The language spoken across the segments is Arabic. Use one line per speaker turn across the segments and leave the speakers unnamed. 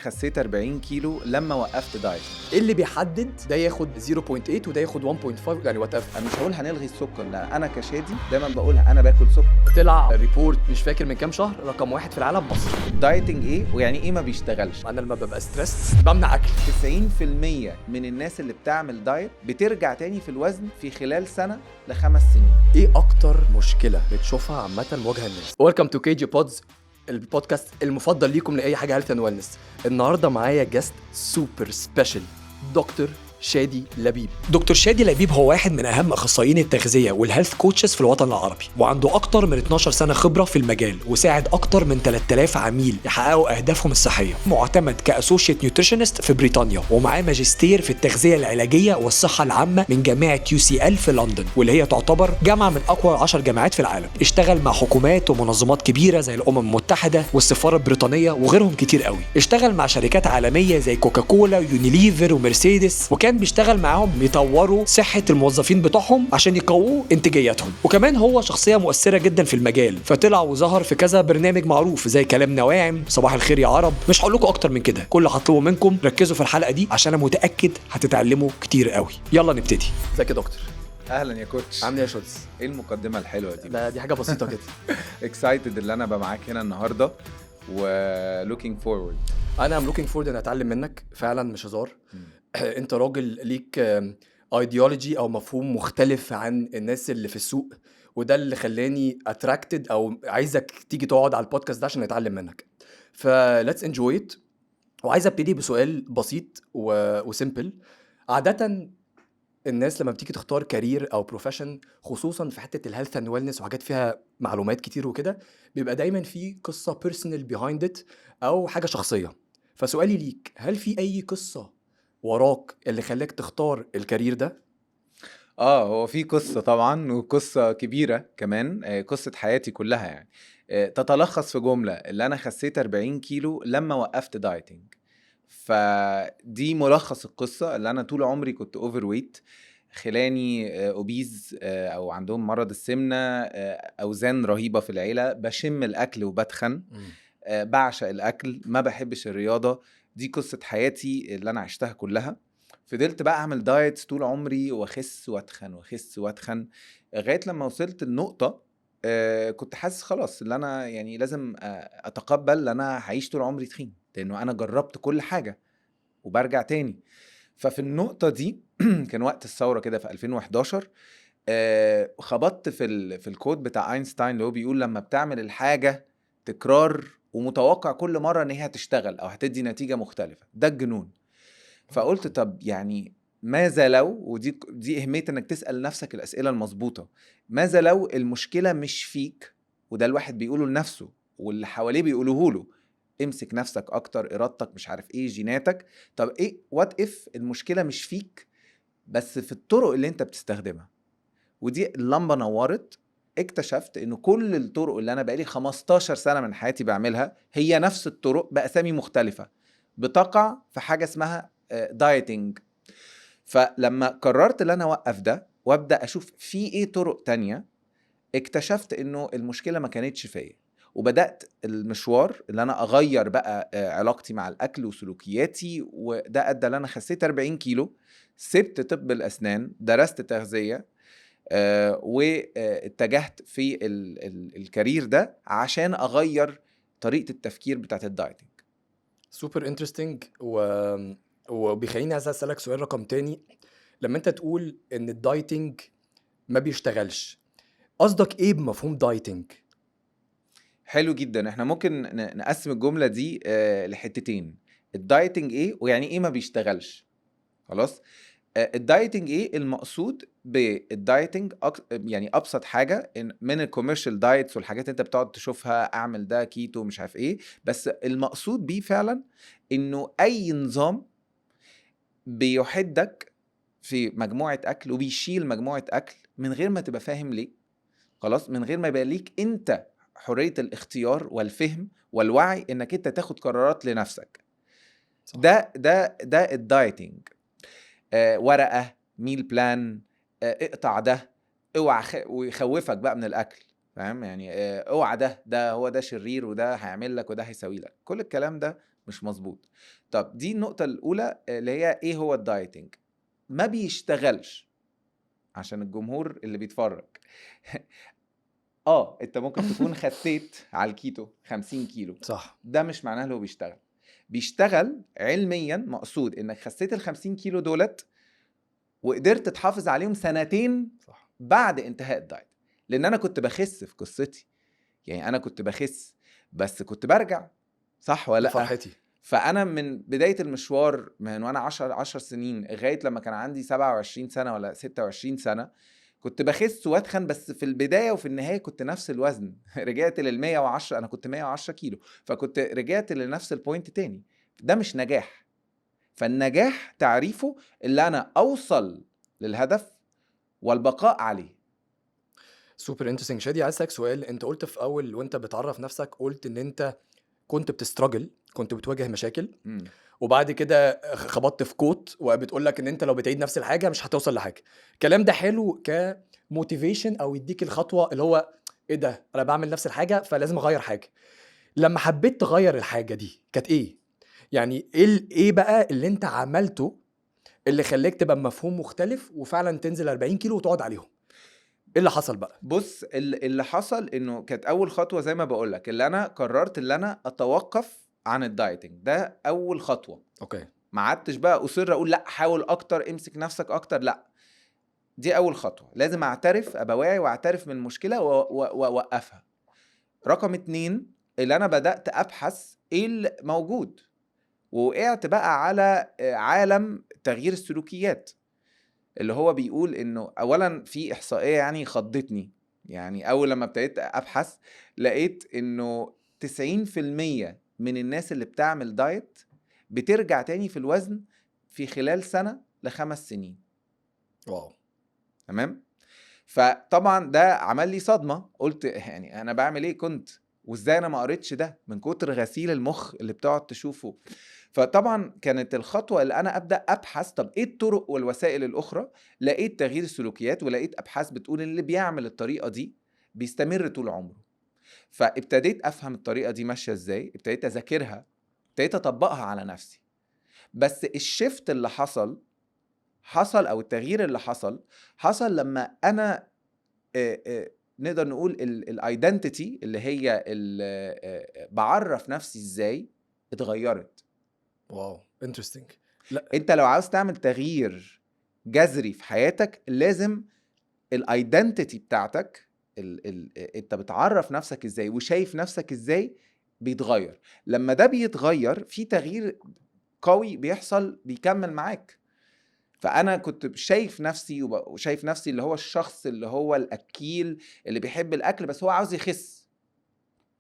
خسيت 40 كيلو لما وقفت دايت.
ايه اللي بيحدد ده ياخد 0.8 وده ياخد 1.5 يعني وات ايفر؟
انا مش هقول هنلغي السكر، لا، انا كشادي دايما بقولها انا باكل سكر.
طلع ريبورت مش فاكر من كام شهر رقم 1 في العالم مصر.
الدايتنج ايه ويعني ايه ما بيشتغلش؟
انا لما ببقى ستريس بمنع اكل.
90% من الناس اللي بتعمل دايت بترجع تاني في الوزن في خلال سنة ل5 سنين.
ايه اكتر مشكله بتشوفها عامه مواجهه الناس؟ ويلكم تو كي جي بودز، البودكاست المفضل ليكم لاي حاجه هيلث اند ويلنس. النهارده معايا جاست سوبر سبيشال، دكتور شادي لبيب.
دكتور شادي لبيب هو واحد من أهم أخصائيين التغذية والهيلث كوتشز في الوطن العربي، وعنده أكتر من 12 سنة خبرة في المجال، وساعد أكتر من 3000 عميل يحققوا أهدافهم الصحية. معتمد كأسوشيت نيوتريشنست في بريطانيا، ومعاه ماجستير في التغذية العلاجية والصحة العامة من جامعة UCL في لندن، واللي هي تعتبر جامعة من أقوى 10 جامعات في العالم. اشتغل مع حكومات ومنظمات كبيرة زي الأمم المتحدة والسفارة البريطانية وغيرهم كتير قوي. اشتغل مع شركات عالمية زي كوكاكولا ويونيليفر ومرسيدس، وكان بيشتغل معاهم يطوروا صحة الموظفين بتوعهم عشان يقووا انتاجيتهم. وكمان هو شخصية مؤثرة جدا في المجال، فطلع وظهر في كذا برنامج معروف زي كلام نواعم، صباح الخير يا عرب. مش هقول لكم اكتر من كده، كل اللي هطلبه منكم ركزوا في الحلقة دي عشان انا متأكد هتتعلموا كتير قوي. يلا نبتدي.
ازيك يا دكتور؟
اهلا يا كوتش.
عامل ايه يا شولز؟
ايه المقدمة الحلوة دي؟
دي حاجه بسيطه كده.
اكسايتد اللي انا ابقى معاك هنا النهاردة ولوكينج فورورد.
انا ام لوكينج فورد ان اتعلم منك فعلا، مش هزار. انت راجل ليك ايديولوجي او مفهوم مختلف عن الناس اللي في السوق، وده اللي خلاني اتراكتد او عايزك تيجي تقعد على البودكاست ده عشان نتعلم منك. فليتس انجوي ات. وعايز ابتدي بسؤال بسيط وسيمبل. عاده الناس لما بتيجي تختار كارير او بروفيشن، خصوصا في حته الهيلث اند ويلنس وحاجات فيها معلومات كتير وكده، بيبقى دايما في قصه بيرسونال بيهايند ات او حاجه شخصيه. فسؤالي ليك، هل في اي قصه وراك اللي خلاك تختار الكارير ده؟
هو في قصة طبعا، وقصة كبيرة كمان، قصة حياتي كلها يعني. تتلخص في جملة، اللي انا خسيت 40 كيلو لما وقفت دايتنج. فدي ملخص القصة، اللي انا طول عمري كنت اوفر ويت، خلاني اوبيز، او عندهم مرض السمنة، اوزان رهيبة في العيلة، بشم الاكل وبتخن، بعشق الاكل، ما بحبش الرياضة. دي قصة حياتي اللي انا عشتها كلها. فضلت بقى اعمل دايتس طول عمري، واخس واتخن واخس واتخن، لغايه لما وصلت النقطه كنت حاسس خلاص ان انا يعني لازم اتقبل ان انا هعيش طول عمري تخين، لانه انا جربت كل حاجه وبرجع تاني. ففي النقطه دي كان وقت الثوره كده في 2011. خبطت في الكود بتاع اينشتاين، اللي هو بيقول لما بتعمل الحاجه تكرار ومتوقع كل مره ان هي هتشتغل او هتدي نتيجه مختلفه، ده الجنون. فقلت طب يعني ماذا لو، ودي اهميه انك تسال نفسك الاسئله المظبوطه، ماذا لو المشكله مش فيك، وده الواحد بيقوله لنفسه واللي حواليه بيقولوه له، امسك نفسك اكتر، ارادتك، مش عارف ايه، جيناتك. طب ايه وات اف المشكله مش فيك بس في الطرق اللي انت بتستخدمها؟ ودي اللمبه نورت. اكتشفت انه كل الطرق اللي انا بقالي 15 سنه من حياتي بعملها هي نفس الطرق باسامي مختلفه، بتقع في حاجه اسمها دايتنج. فلما قررت ان انا اوقف ده وابدا اشوف في ايه طرق تانية، اكتشفت انه المشكله ما كانتش فيا، وبدات المشوار اللي انا اغير بقى علاقتي مع الاكل وسلوكياتي، وده ادى ان انا خسيت 40 كيلو. سبت طب الاسنان، درست تغذيه، واتجهت في الكارير ده عشان اغير طريقه التفكير بتاعت الدايتنج.
سوبر انترستينج. وبيخليني عايز اسالك سؤال رقم تاني. لما انت تقول ان الدايتنج ما بيشتغلش، قصدك ايه بمفهوم دايتنج؟
حلو جدا. احنا ممكن نقسم الجملة دي لحتتين: الدايتنج ايه ويعني ايه ما بيشتغلش. خلاص. الدايتنج ايه؟ المقصود بالدايتنج يعني ابسط حاجة من الكوميرشال دايتس والحاجات اللي انت بتقعد تشوفها، اعمل ده كيتو مش عارف ايه، بس المقصود بيه فعلا انه اي نظام بيحدك في مجموعة اكل وبيشيل مجموعة اكل من غير ما تبقى فاهم ليه. خلاص، من غير ما يبقى ليك انت حرية الاختيار والفهم والوعي انك انت تاخد قرارات لنفسك.
صح.
ده الدايتنج. ورقة، ميل بلان، اقطع ده، اوعى ويخوفك بقى من الاكل، فاهم يعني؟ اوعى ده هو ده شرير، وده هيعمل لك وده هيسوي لك. كل الكلام ده مش مظبوط. طب دي النقطة الأولى اللي هي إيه هو الدايتنج. ما بيشتغلش عشان الجمهور اللي بيتفرج. انت ممكن تكون خسيت على الكيتو 50 كيلو،
صح.
ده مش معناه اللي هو بيشتغل علميا. مقصود انك خسيت ال 50 كيلو دولت وقدرت تحافظ عليهم سنتين
صح.
بعد انتهاء الدايت. لان انا كنت بخس في قصتي، يعني انا كنت بخس بس كنت برجع، صح ولا لا؟
فرحتي.
فانا من بدايه المشوار من وانا 10 سنين لغايه لما كان عندي 27 سنه ولا 26 سنه كنت بخس واتخن، بس في البدايه وفي النهايه كنت نفس الوزن. رجعت لل 110، انا كنت 110 كيلو، فكنت رجعت لنفس البوينت تاني. ده مش نجاح. فالنجاح تعريفه اللي انا اوصل للهدف والبقاء عليه.
سوبر انترستنج. شادي، عايز اسالك سؤال. انت قلت في اول وانت بتعرف نفسك، قلت ان انت كنت بتستراجل، كنت بتواجه مشاكل، وبعد كده خبطت في كوت وبتقول لك ان انت لو بتعيد نفس الحاجه مش هتوصل لحاجه. الكلام ده حلو كموتيفيشن، او يديك الخطوه اللي هو ايه ده، انا بعمل نفس الحاجه فلازم اغير حاجه. لما حبيت تغير الحاجه دي كانت ايه؟ يعني ايه بقى اللي انت عملته اللي خلاك تبقى مفهوم مختلف وفعلا تنزل 40 كيلو وتقعد عليهم؟ ايه اللي حصل بقى؟
بص، اللي حصل انه كانت اول خطوه زي ما بقولك، اللي انا قررت اللي انا اتوقف عن الدايتنج. ده اول خطوه.
اوكي.
ما عدتش بقى اصر اقول لا حاول اكتر، امسك نفسك اكتر، لا. دي اول خطوه، لازم اعترف، ابقى واعي واعترف من المشكله واوقفها. رقم 2، اللي انا بدات ابحث ايه اللي موجود، ووقعت بقى على عالم تغيير السلوكيات، اللي هو بيقول انه اولا في احصائيه يعني خضتني. يعني اول لما ابتديت ابحث لقيت انه 90% من الناس اللي بتعمل دايت بترجع تاني في الوزن في خلال سنة ل5 سنين.
واو.
تمام. فطبعا ده عمل لي صدمة، قلت يعني انا بعمل ايه كنت، وازاي انا ما قريتش ده من كتر غسيل المخ اللي بتقعد تشوفه. فطبعا كانت الخطوة اللي انا ابدأ ابحث طب ايه الطرق والوسائل الاخرى. لقيت تغيير السلوكيات، ولقيت ابحاث بتقول ان اللي بيعمل الطريقة دي بيستمر طول عمره. فابتديت افهم الطريقة دي ماشية ازاي، ابتديت اذاكرها، ابتديت اطبقها على نفسي. بس الشفت اللي حصل او التغيير اللي حصل لما انا نقدر نقول الايدنتيتي اللي هي بعرف نفسي ازاي اتغيرت.
واو انترستنج. لا
انت لو عاوز تعمل تغيير جذري في حياتك لازم الايدنتيتي بتاعتك، انت بتعرف نفسك ازاي وشايف نفسك ازاي بيتغير. لما ده بيتغير في تغيير قوي بيحصل بيكمل معاك. فانا كنت شايف نفسي وشايف نفسي اللي هو الشخص اللي هو الاكيل اللي بيحب الاكل بس هو عاوز يخس.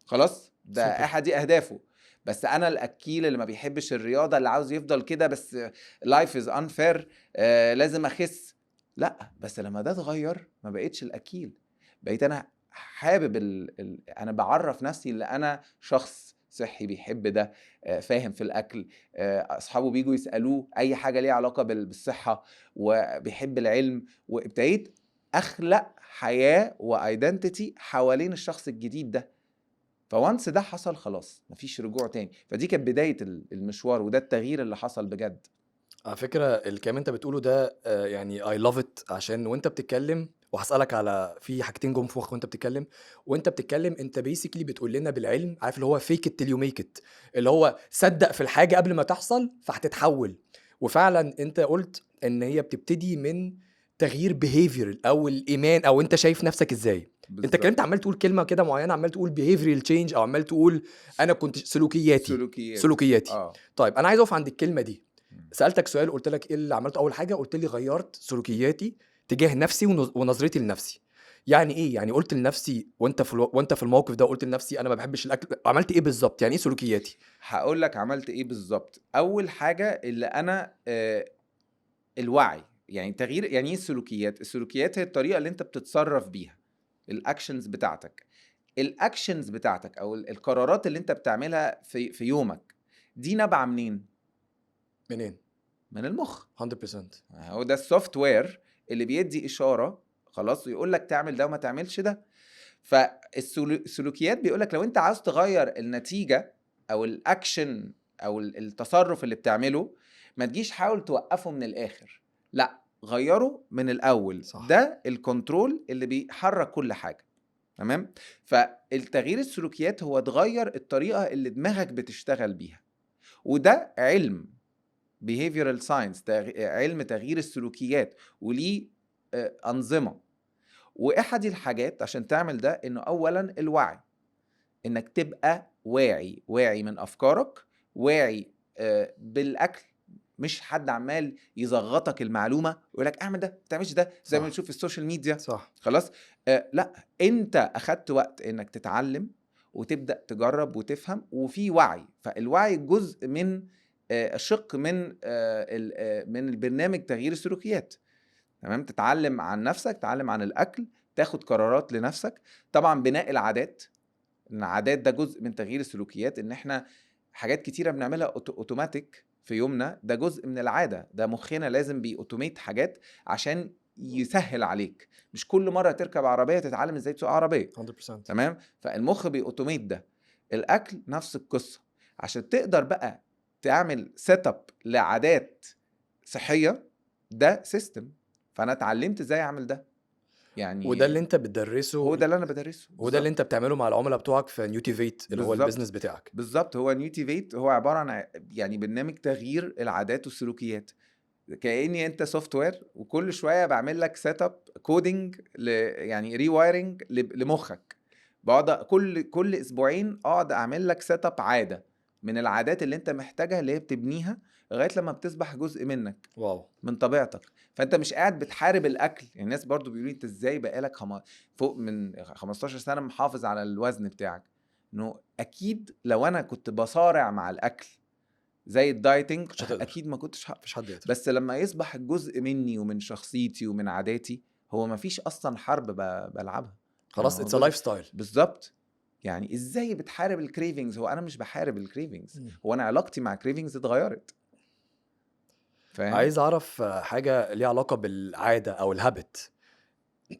خلاص، ده
سوبر.
احد اهدافه. بس انا الاكيل اللي ما بيحبش الرياضه، اللي عاوز يفضل كده بس life is unfair، لازم اخس. لا، بس لما ده اتغير ما بقيتش الاكيل، بقيت انا حابب انا بعرف نفسي اللي انا شخص صحي بيحب ده، فاهم في الاكل، اصحابه بيجوا يسالوه اي حاجه ليها علاقه بالصحه، وبيحب العلم. وابتديت اخلق حياه وايدنتيتي حوالين الشخص الجديد ده. فوانس ده حصل خلاص مفيش رجوع تاني. فدي كانت بدايه المشوار، وده التغيير اللي حصل بجد.
على فكرة الكلام انت بتقوله ده يعني I love it، عشان وانت بتتكلم وهسألك على في حاجتين جم في مخي وانت بتتكلم. وانت بتتكلم انت بيسيكلي بتقول لنا بالعلم، عارف اللي هو fake it till you make it، اللي هو صدق في الحاجة قبل ما تحصل فهتتحول. وفعلا انت قلت ان هي بتبتدي من تغيير behavior او الايمان، او انت شايف نفسك ازاي. انت اتكلمت عمال تقول كلمة كده معينة، عمال تقول behavioral change، او عمال تقول انا كنت سلوكياتي. طيب انا عايز اقف عند الكلمة دي. سألتك سؤال، قلت لك ايه اللي عملته اول حاجة، قلت لي غيرت سلوكياتي تجاه نفسي ونظرتي لنفسي. يعني ايه؟ يعني قلت لنفسي وانت في الموقف ده قلت لنفسي انا ما بحبش الاكل، عملت ايه بالظبط؟ يعني ايه سلوكياتي؟
هقول لك عملت ايه بالظبط. اول حاجه اللي انا الوعي، يعني تغيير. يعني ايه السلوكيات؟ السلوكيات هي الطريقه اللي انت بتتصرف بيها، الاكشنز بتاعتك او القرارات اللي انت بتعملها في يومك. دي نابعه منين؟ من المخ.
100%.
هو ده السوفت وير اللي بيدي اشاره خلاص ويقول لك تعمل ده وما تعملش ده. فالسلوكيات بيقول لك لو انت عاوز تغير النتيجه او الاكشن او التصرف اللي بتعمله ما تجيش حاول توقفه من الاخر، لا غيره من الاول.
صح.
ده الكنترول اللي بيحرك كل حاجه. تمام. فالتغيير السلوكيات هو تغير الطريقه اللي دماغك بتشتغل بيها، وده علم behavioral science، علم تغيير السلوكيات، وليه أنظمة. وأحد الحاجات عشان تعمل ده إنه أولا الوعي، إنك تبقى واعي من أفكارك، واعي بالأكل، مش حد عمال يزغطك المعلومة ويقولك اعمل ده ما تعملش ده زي ما
صح.
بنشوف في السوشيال ميديا.
صح.
خلاص. لا، انت اخدت وقت انك تتعلم وتبدأ تجرب وتفهم، وفي وعي. فالوعي جزء من شق من البرنامج تغيير السلوكيات. تمام. تتعلم عن نفسك، تتعلم عن الأكل، تاخد قرارات لنفسك. طبعا بناء العادات، العادات ده جزء من تغيير السلوكيات، ان احنا حاجات كتيرة بنعملها اوتوماتيك في يومنا، ده جزء من العادة. ده مخنا لازم بيأوتوميت حاجات عشان يسهل عليك. مش كل مرة تركب عربية تتعلم ازاي تسوق عربية.
100%.
تمام. فالمخ بيأوتوميت ده. الأكل نفس القصة. عشان تقدر بقى تعمل سيت اب لعادات صحية، ده سيستم. فأنا اتعلمت ازاي اعمل ده يعني.
وده اللي انت بتدرسه،
هو ده اللي انا بدرسه.
وده اللي انت بتعمله مع العملاء بتوعك في نيوتيفيت اللي هو
بالظبط.
البيزنس بتاعك.
بالظبط. هو نيوتيفيت هو عبارة عن يعني برنامج تغيير العادات والسلوكيات. كأني انت سوفت وير، وكل شوية بعمل لك سيت اب كودينج يعني ريوايرنج لمخك. بقعد كل اسبوعين اقعد اعمل لك سيت اب عادة من العادات اللي انت محتاجها، اللي هي بتبنيها لغاية لما بتصبح جزء منك،
واو.
من طبيعتك. فانت مش قاعد بتحارب الاكل. يعني الناس برضو بيقولوا انت ازاي بقالك فوق من 15 سنة محافظ على الوزن بتاعك. انه اكيد لو انا كنت بصارع مع الاكل زي الدايتنج
مش هتقدر.
اكيد ما كنتش
مفيش حد يقدر.
بس لما يصبح جزء مني ومن شخصيتي ومن عاداتي، هو ما فيش اصلا حرب بلعبها.
خلاص
هو
اتس ا
جزء.
لايف ستايل.
بالظبط. يعني ازاي بتحارب الكريفنجز؟ هو انا مش بحارب الكريفنجز، هو انا علاقتي مع كريفنجز اتغيرت. فاهم؟
عايز اعرف حاجه ليها علاقه بالعاده او الهابت.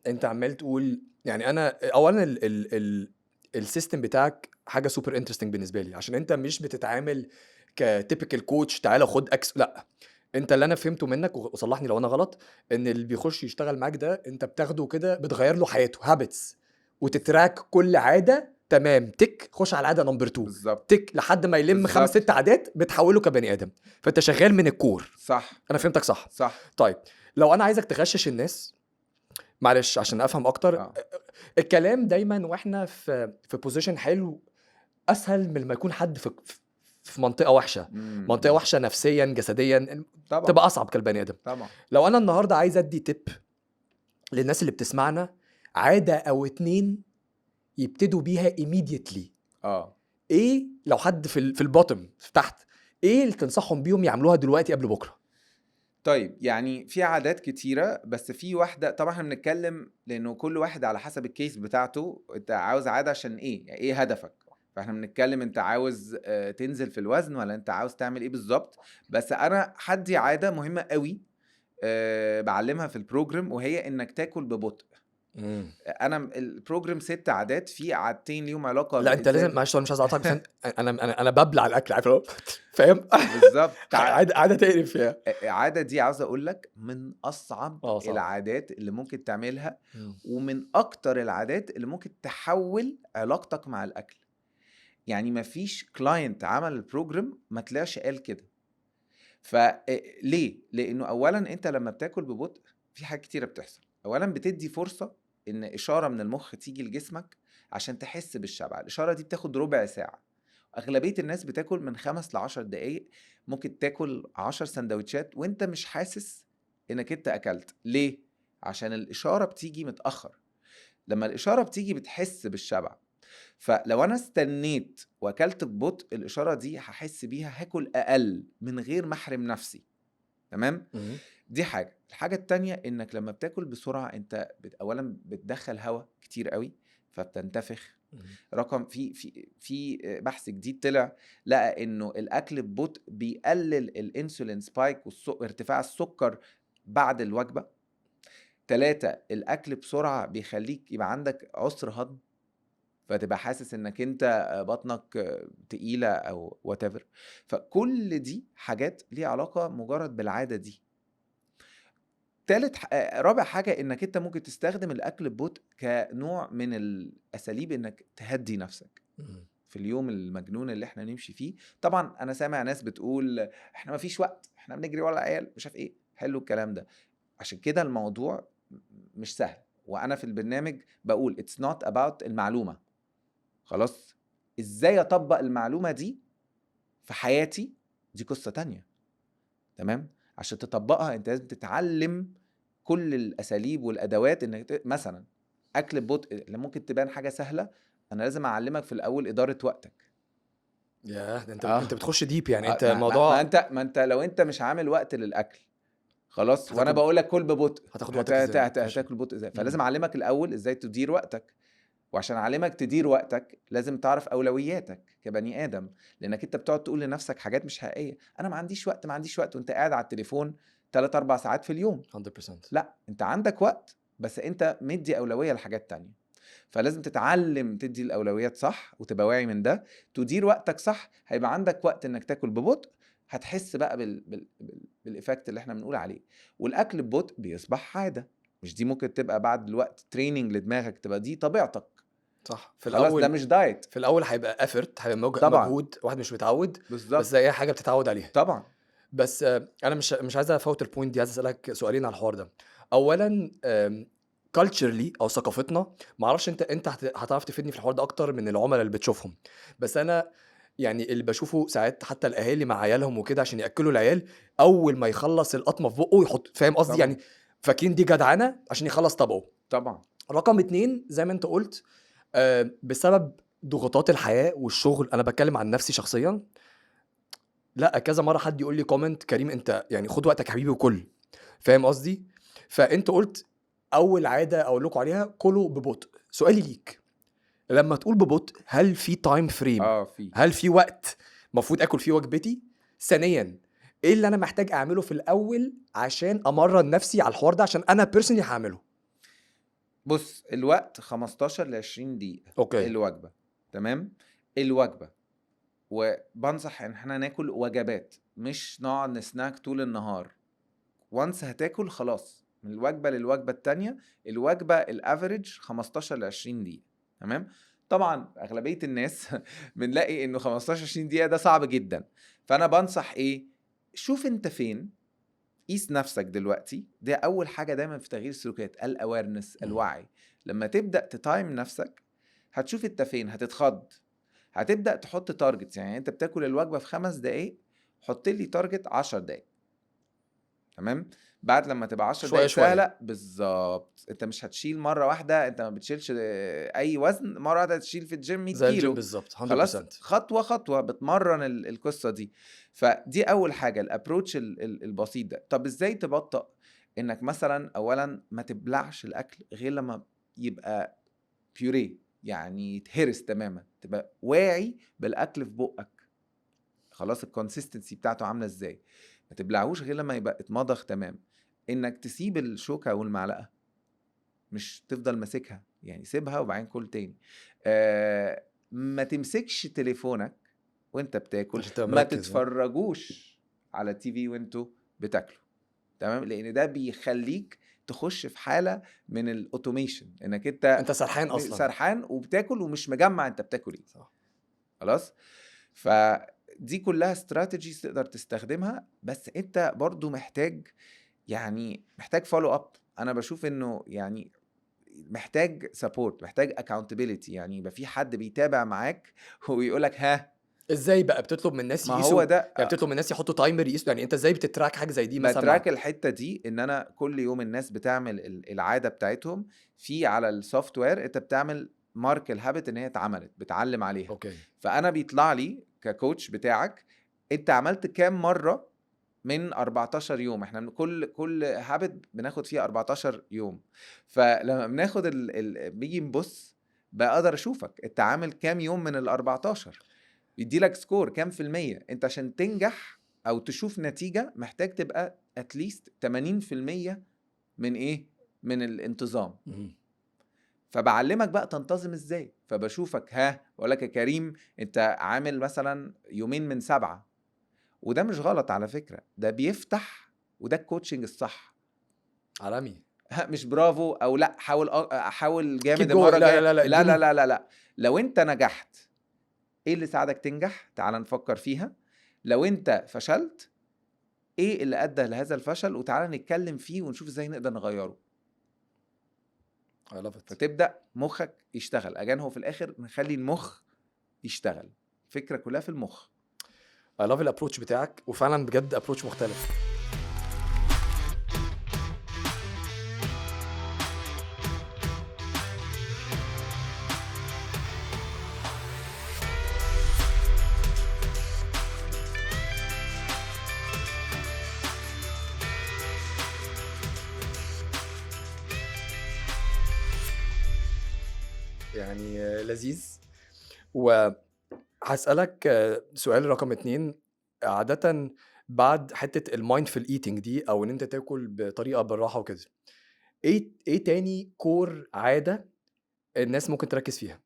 انت عمال تقول يعني انا اولا السيستم بتاعك حاجه سوبر انترستنج بالنسبه لي، عشان انت مش بتتعامل كتيبيكال كوتش تعالى خد لا. انت اللي انا فهمته منك وصلحني لو انا غلط، ان اللي بيخش يشتغل معاك ده انت بتاخده كده بتغير له حياته هابتس، وتتراك كل عاده. تمام، تك خش على العاده نمبر 2،
بالظبط.
تك لحد ما يلم 5-6
بالظبط.
عادات بتحوله كبني ادم. فانت شغال من الكور.
صح.
انا فهمتك صح؟
صح.
طيب لو انا عايزك تغشش الناس، معلش عشان افهم اكتر. الكلام دايما واحنا في بوزيشن حلو اسهل من ما يكون حد في منطقه وحشه، منطقه وحشه نفسيا جسديا،
طبعا.
تبقى اصعب كالبني ادم.
طبعا.
لو انا النهارده عايز ادي تip للناس اللي بتسمعنا، عاده او 2 يبتدوا بيها immediately، ايه لو حد في البوتم في تحت، ايه اللي تنصحهم بيهم يعملوها دلوقتي قبل بكره؟
طيب يعني في عادات كتيرة، بس في واحدة طبعا احنا بنتكلم لانه كل واحد على حسب الكيس بتاعته. انت عاوز عادة عشان ايه؟ يعني ايه هدفك؟ فاحنا بنتكلم انت عاوز تنزل في الوزن، ولا انت عاوز تعمل ايه بالظبط؟ بس انا حدي عادة مهمة قوي بعلمها في البروجرام، وهي انك تاكل ببطء. انا البروجرام 6 عادات، في عادتين ليهم علاقه
لا انت لازم، معلش انا مش عايز اقطعك، بس انا ببلع الاكل، عارف فاهم؟
بالظبط.
عاده تقرف فيها.
عاده دي عاوز اقول لك من اصعب
صح.
العادات اللي ممكن تعملها، ومن اكتر العادات اللي ممكن تحول علاقتك مع الاكل. يعني مفيش كلاينت عمل البروجرام ما طلعش قال كده. فليه؟ لانه اولا انت لما بتاكل ببطء في حاجات كتيره بتحصل. اولا بتدي فرصه ان اشاره من المخ تيجي لجسمك عشان تحس بالشبع. الاشاره دي بتاخد ربع ساعه. اغلبيه الناس بتاكل من 5 ل10 دقايق. ممكن تاكل 10 سندوتشات وانت مش حاسس انك انت اكلت. ليه؟ عشان الاشاره بتيجي متاخر. لما الاشاره بتيجي بتحس بالشبع. فلو انا استنيت واكلت ببطء، الاشاره دي هحس بيها، هاكل اقل من غير ما احرم نفسي. تمام. دي حاجه. الحاجه التانية انك لما بتاكل بسرعه انت اولا بتدخل هواء كتير قوي فبتنتفخ. رقم في بحث جديد طلع لقى انه الاكل ببطء بيقلل الانسولين سبايك وارتفاع السكر بعد الوجبه. 3 الاكل بسرعه بيخليك يبقى عندك عسر هضم. فتبقى حاسس انك انت بطنك تقيله او whatever. فكل دي حاجات ليها علاقه مجرد بالعاده دي. رابع حاجه انك انت ممكن تستخدم الاكل ببطء كنوع من الاساليب انك تهدي نفسك في اليوم المجنون اللي احنا نمشي فيه. طبعا انا سامع ناس بتقول احنا ما فيش وقت، احنا بنجري ورا العيال، مش عارف ايه. حلو الكلام ده، عشان كده الموضوع مش سهل. وانا في البرنامج بقول it's not about المعلومه، خلاص ازاي اطبق المعلومه دي في حياتي دي قصه تانية. تمام، عشان تطبقها انت لازم تتعلم كل الاساليب والادوات. انك مثلا اكل ببطء اللي ممكن تبان حاجه سهله، انا لازم اعلمك في الاول اداره وقتك.
ياه، ده انت
اه
انت بتخش ديب يعني، انت
ما
الموضوع
انت لو انت مش عامل وقت للاكل خلاص، وانا
هتاخد
بقول لك كل ببطء،
هتاخد وقتك ازاي؟
هتاكل ببطء ازاي؟ فلازم اعلمك الاول ازاي تدير وقتك. وعشان اعلمك تدير وقتك لازم تعرف اولوياتك كبني ادم، لانك انت بتقعد تقول لنفسك حاجات مش حقيقيه. انا ما عنديش وقت، ما عنديش وقت، وانت قاعد على التليفون 3-4 ساعات في اليوم.
100%.
لا، انت عندك وقت بس انت مدي اولويه لحاجات تانية. فلازم تتعلم تدي الاولويات صح وتبقى واعي من ده. تدير وقتك صح، هيبقى عندك وقت انك تاكل ببطء. هتحس بقى بالايفكت اللي احنا بنقول عليه. والاكل ببطء بيصبح عاده. مش دي ممكن تبقى بعد الوقت تريننج لدماغك، تبقى دي طبيعتك.
صح، في
خلاص ده
الاول
مش دايت.
في الاول هيبقى افرت، هيبقى
طبعا
مجهود واحد مش متعود، بس
بالظبط
زي اي حاجه بتتعود عليها.
طبعا.
بس انا مش عايز افوت البوينت دي، عايز اسالك سؤالين على الحوار ده. اولا كالتشرلي او ثقافتنا، ما اعرفش انت هتعرف تفيدني في الحوار ده اكتر من العملاء اللي بتشوفهم، بس انا يعني اللي بشوفه ساعات حتى الاهالي مع عيالهم وكده عشان ياكلوا العيال، اول ما يخلص القطمه في بقه يحط، فاهم قصدي
طبعا
يعني، فاكرين دي جدعنه عشان يخلص طبقه.
طبعا.
رقم 2 زي ما انت قلت، بسبب ضغوطات الحياه والشغل، انا بتكلم عن نفسي شخصيا، لا كذا مره حد يقول لي كومنت: كريم انت يعني خد وقتك يا حبيبي وكل، فاهم قصدي؟ فانت قلت اول عاده اقول لكم عليها: كلوا ببطء. سؤالي ليك، لما تقول ببطء هل في تايم فريم؟
في
هل في وقت المفروض اكل فيه وجبتي؟ ثانيا، ايه اللي انا محتاج اعمله في الاول عشان امرن نفسي على الحوار ده، عشان انا بيرسونلي هعمله؟
بص، الوقت 15 ل 20 دقيقة
اوكي.
الوجبة. تمام، الوجبة. وبنصح ان احنا ناكل وجبات، مش نقعد نسناك طول النهار. وانس هتاكل خلاص من الوجبة للوجبة التانية. الوجبة الافريج 15 ل 20 دقيقة. تمام. طبعا اغلبية الناس بنلاقي انه 15 20 دقيقة ده صعب جدا. فانا بنصح ايه؟ شوف انت فين، قيس نفسك دلوقتي. ده اول حاجة دايما في تغيير السلوكيات، الاويرنس، الوعي. لما تبدأ تتايم نفسك هتشوف انت فين، هتتخض. هتبدأ تحط تارجتس، يعني انت بتاكل الوجبة في 5 دقايق، حط لي تارجت 10 دقايق. تمام. بعد لما تبقى 10
شويه
دقايق
شويه.
سهلة بالظبط. انت مش هتشيل مرة واحدة، انت ما بتشيلش اي وزن مرة واحدة تشيل في الجيم 100
زي الجيم
كيلو.
بالظبط، 100%.
خلاص خطوة خطوة بتمرن القصة دي. فدي اول حاجة، الابروتش البسيط ده. طب ازاي تبطأ؟ انك مثلا اولا ما تبلعش الاكل غير لما يبقى بيوري، يعني يتهرس تماما، تبقى واعي بالاكل في بقك. خلاص الكونسيستنسي بتاعته عامله ازاي. ما تبلعوش غير لما يبقى اتمضغ تمام. انك تسيب الشوكه والمعلقه، مش تفضل ماسكها، يعني سيبها وبعدين كل تاني. ما تمسكش تليفونك وانت بتاكل.
عشان تبقى
ما
مركز.
تتفرجوش على التي في وانتوا بتاكلوا. تمام، لان ده بيخليك تخش في حاله من الاوتوميشن، انك
انت سرحان اصلا.
سرحان وبتاكل ومش مجمع انت بتاكل ايه.
صح.
خلاص. فدي كلها استراتيجيز تقدر تستخدمها، بس انت برضو محتاج فولو اب. انا بشوف انه يعني محتاج سبورت، محتاج accountability، يعني يبقى في حد بيتابع معاك ويقولك ها.
ازاي بقى بتطلب من الناس
ما
يقيسوا؟
هو ده
يعني بتطلب من الناس يحطوا تايمر يقيسوا؟ يعني انت ازاي بتتراك حاجه زي دي مثلا
بتراك الحته دي، ان انا كل يوم الناس بتعمل العاده بتاعتهم في على السوفت وير. انت بتعمل مارك الهابت ان هي اتعملت، بتعلم عليها.
اوكي.
فانا بيطلع لي ككوتش بتاعك انت عملت كام مره من 14 يوم. احنا كل هابت بناخد فيها 14 يوم. فلما بناخد بيجي نبص بقدر اشوفك انت عامل كام يوم من ال 14. يدي لك سكور كام في المية. انت عشان تنجح او تشوف نتيجة محتاج تبقى اتليست 80% من ايه؟ من الانتظام. فبعلمك بقى تنتظم ازاي. فبشوفك بقول لك يا كريم انت عامل مثلا يومين من 7، وده مش غلط على فكرة، ده بيفتح، وده الكوتشنج الصح.
عالمي.
مش برافو او لا حاول
keep
جامد
going.
المرة
لا
الجاية،
لا لا
لا لا
اديني.
لا لا لا. لو انت نجحت ايه اللي ساعدك تنجح؟ تعال نفكر فيها. لو انت فشلت ايه اللي ادى لهذا الفشل؟ وتعالى نتكلم فيه ونشوف ازاي نقدر نغيره.
I love it.
فتبدأ مخك يشتغل. اجان هو في الاخر نخلي المخ يشتغل، الفكرة كلها في المخ.
I love الابروتش بتاعك، وفعلا بجد ابروتش مختلف. يعني لذيذ. وهسألك سؤال رقم 2. عادة بعد حتة المايندفul eating دي، او ان انت تاكل بطريقة بالراحة وكده، ايه تاني كور عادة الناس ممكن تركز فيها؟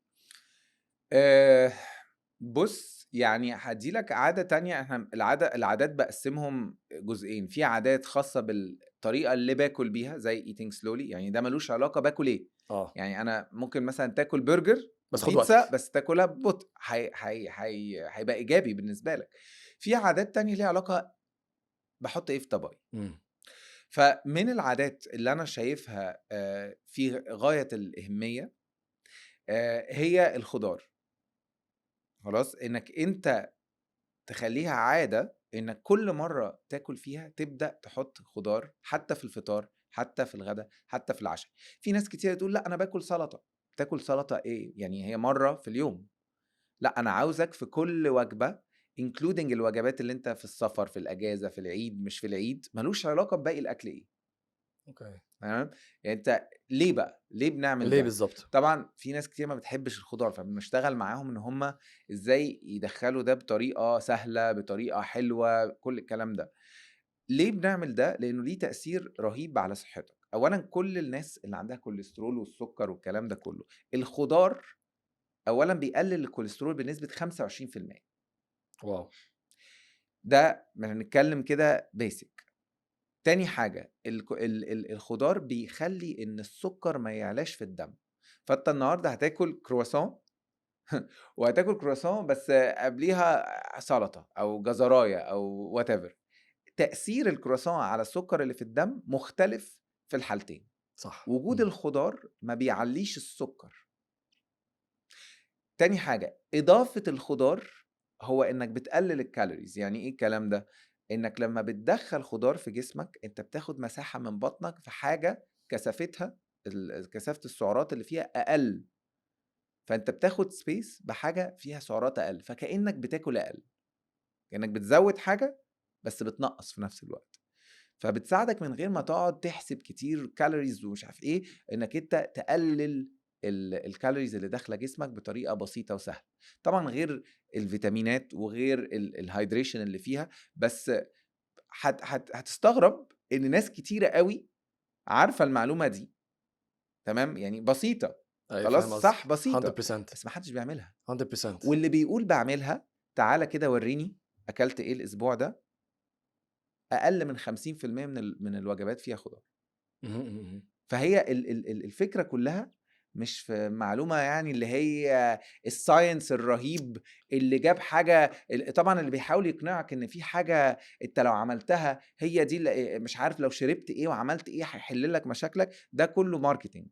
بص يعني هديلك عادة تانية. احنا العادات بقسمهم جزئين. في عادات خاصة بالطريقة اللي باكل بيها زي eating slowly، يعني ده ملوش علاقة باكل ايه. يعني انا ممكن مثلا تاكل برجر
بس خد
بيتزا
وقتك.
بس تاكلها ببطء، هيبقى ايجابي بالنسبة لك. في عادات تانية ليها علاقة بحط ايه في طبقي. فمن العادات اللي انا شايفها في غاية الأهمية هي الخضار. خلاص، انك انت تخليها عادة انك كل مرة تاكل فيها تبدأ تحط خضار، حتى في الفطار، حتى في الغداء، حتى في العشاء. في ناس كتير تقول لا انا باكل سلطة. تاكل سلطة ايه يعني؟ هي مرة في اليوم. لا، انا عاوزك في كل وجبة including الوجبات اللي انت في السفر، في الاجازة، في العيد، مش في العيد، ملوش علاقة بباقي الاكل ايه.
اوكي.
تمام. يعني انت ليه بقى ليه بنعمل
ليه
ده؟
بالظبط؟
طبعا في ناس كتير ما بتحبش الخضار، فبنشتغل معاهم ان هم ازاي يدخلوا ده بطريقه سهله، بطريقه حلوه، كل الكلام ده. ليه بنعمل ده؟ لانه ليه تاثير رهيب على صحتك. اولا كل الناس اللي عندها كوليسترول والسكر والكلام ده كله، الخضار اولا بيقلل الكوليسترول بنسبه 25%.
واو.
ده بنتكلم كده بيسك. تاني حاجة الخضار بيخلي ان السكر ما يعلاش في الدم. فانت النهاردة هتاكل كرواسون وهتاكل كرواسون بس قبليها سلطة او جزراية او whatever. تأثير الكرواسون على السكر اللي في الدم مختلف في الحالتين.
صح.
وجود الخضار ما بيعليش السكر. تاني حاجة إضافة الخضار هو إنك بتقلل الكالوريز. يعني إيه الكلام ده؟ إنك لما بتدخل خضار في جسمك أنت بتاخد مساحة من بطنك في حاجة كثافتها كثافة السعرات اللي فيها أقل. فأنت بتاخد سبيس بحاجة فيها سعرات أقل، فكأنك بتاكل أقل، كأنك بتزود حاجة بس بتنقص في نفس الوقت. فبتساعدك من غير ما تقعد تحسب كتير كالوريز ومش عارف ايه، انك انت تقلل الكالوريز اللي داخله جسمك بطريقه بسيطه وسهله. طبعا غير الفيتامينات وغير الهايدريشن اللي فيها. بس هتستغرب ان ناس كتيره قوي عارفه المعلومه دي. تمام، يعني بسيطه.
ايوه
خلاص
فاهم
صح،
قصدك.
بسيطه
100%.
بس ما حدش بيعملها.
100%.
واللي بيقول بعملها تعالى كده وريني اكلت ايه الاسبوع ده. اقل من 50% من الوجبات فيها خضار. فهي الفكرة كلها مش في معلومة يعني اللي هي الساينس الرهيب اللي جاب حاجة. طبعا اللي بيحاول يقنعك ان في حاجة انت لو عملتها هي دي مش عارف لو شربت ايه وعملت ايه هيحل لك مشاكلك، ده كله ماركتينج.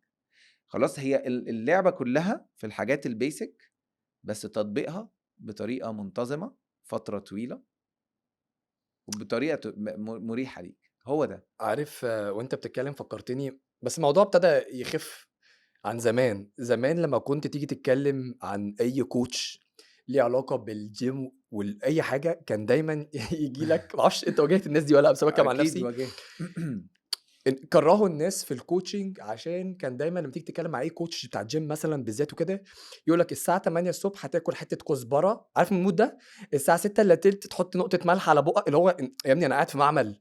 خلاص، هي اللعبة كلها في الحاجات البيسك، بس تطبيقها بطريقة منتظمة فترة طويلة وبطريقة مريحة ليك. هو ده.
عارف وانت بتتكلم فكرتني، بس الموضوع ابتدى يخف عن زمان. زمان لما كنت تيجي تتكلم عن اي كوتش ليه علاقه بالجيم واي حاجه، كان دايما يجي لك، معرفش انت واجهت الناس دي ولا لا، بس أنا بتكلم عن
اكيد
نفسي.
واجهت.
كرهوا الناس في الكوتشنج عشان كان دايما لما تيجي تتكلم مع اي كوتش بتاع الجيم مثلا بالذات وكده، يقول لك الساعه 8 الصبح هتاكل حته كزبره، عارف المود ده؟ الساعه 6 الا تلت تحط نقطه ملح على بقك، اللي هو يا ابني انا قاعد في معمل.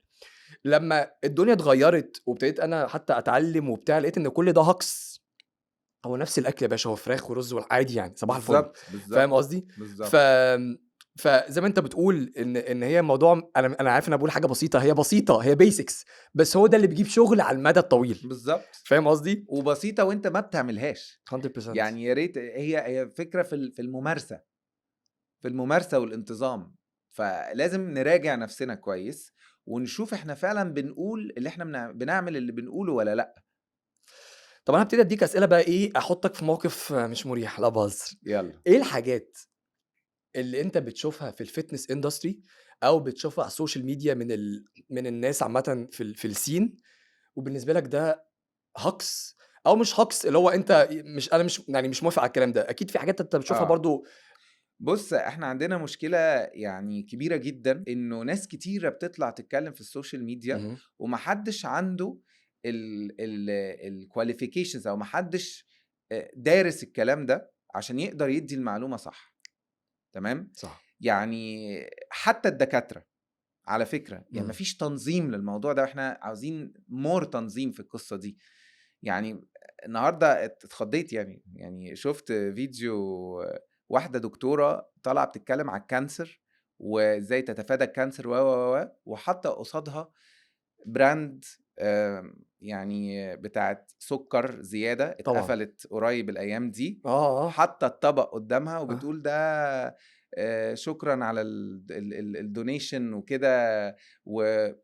لما الدنيا اتغيرت وابتديت انا حتى اتعلم وبتاع، لقيت ان كل ده هكس. هو نفس الاكل يا باشا، هو فراخ ورز عادي يعني، صباح الفل.
بالظبط
فاهم
بالظبط
قصدي؟ ف
بالظبط
فزي ما انت بتقول ان هي موضوع، انا عارف ان انا بقول حاجه بسيطه، هي بسيطه، هي بيسكس، بس هو ده اللي بيجيب شغل على المدى الطويل.
بالظبط
فاهم قصدي؟
وبسيطه وانت ما بتعملهاش.
100%.
يعني يا ريت هي فكره في الممارسه، في الممارسه والانتظام. فلازم نراجع نفسنا كويس ونشوف احنا فعلا بنقول اللي احنا بنعمل اللي بنقوله ولا لا.
طب انا هبتدي اديك اسئله بقى، ايه احطك في موقف مش مريح، لا بهزر.
يلا.
ايه الحاجات اللي انت بتشوفها في الفيتنس اندستري او بتشوفها على السوشيال ميديا من الناس عامه في السين، وبالنسبه لك ده هاكس او مش هاكس، اللي هو انت مش، انا مش يعني مش موافق على الكلام ده، اكيد في حاجات انت بتشوفها
اه
برضو.
بص، احنا عندنا مشكلة يعني كبيرة جدا، انه ناس كتيرة بتطلع تتكلم في السوشيال ميديا
مهم.
ومحدش عنده الكواليفيكيشنز، او محدش دارس الكلام ده عشان يقدر يدي المعلومة صح. تمام.
صح.
يعني حتى الدكاترة على فكرة يعني
مم.
مفيش تنظيم للموضوع ده، واحنا عاوزين مور تنظيم في القصة دي. يعني النهارده اتخضيت، يعني شفت فيديو واحدة دكتورة طالعة بتتكلم على الكانسر وازاي تتفادى الكانسر وحاطة قصادها براند يعني بتاعت سكر زيادة
طبعا.
اتقفلت قريب الأيام دي،
اه.
حاطة الطبق قدامها
اه.
وبتقول ده شكرا على الدونيشن وكده. وانت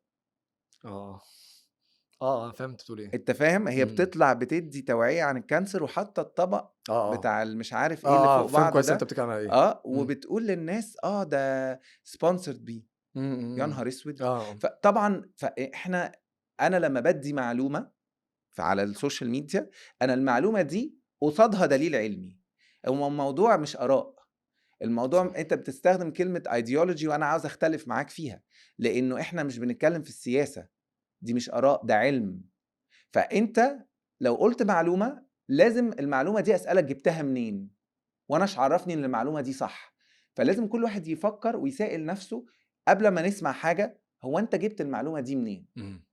اه. اه. فهمت تقول ايه.
فاهم، هي
مم.
بتطلع بتدي توعية عن الكانسر وحاطة الطبق
اه.
بتاع مش عارف ايه اللي فوق
فاهم
بعضه
كويس انت
ده.
بتتكلم على ايه.
اه
مم.
وبتقول للناس ده سبونسرد بيه. يا
مم.
نهار اسود.
اه.
فطبعا انا لما بدي معلومة على السوشيال ميديا، انا المعلومة دي قصادها دليل علمي. هو الموضوع مش آراء، الموضوع
صح.
انت بتستخدم كلمة ايديولوجي وانا عاوز اختلف معاك فيها، لانه احنا مش بنتكلم في السياسة، دي مش آراء، ده علم. فانت لو قلت معلومة لازم المعلومة دي اسألك جبتها منين، وانا ايش عرفني ان المعلومة دي صح. فلازم كل واحد يفكر ويسائل نفسه قبل ما نسمع حاجة، هو انت جبت المعلومة دي منين؟
مم.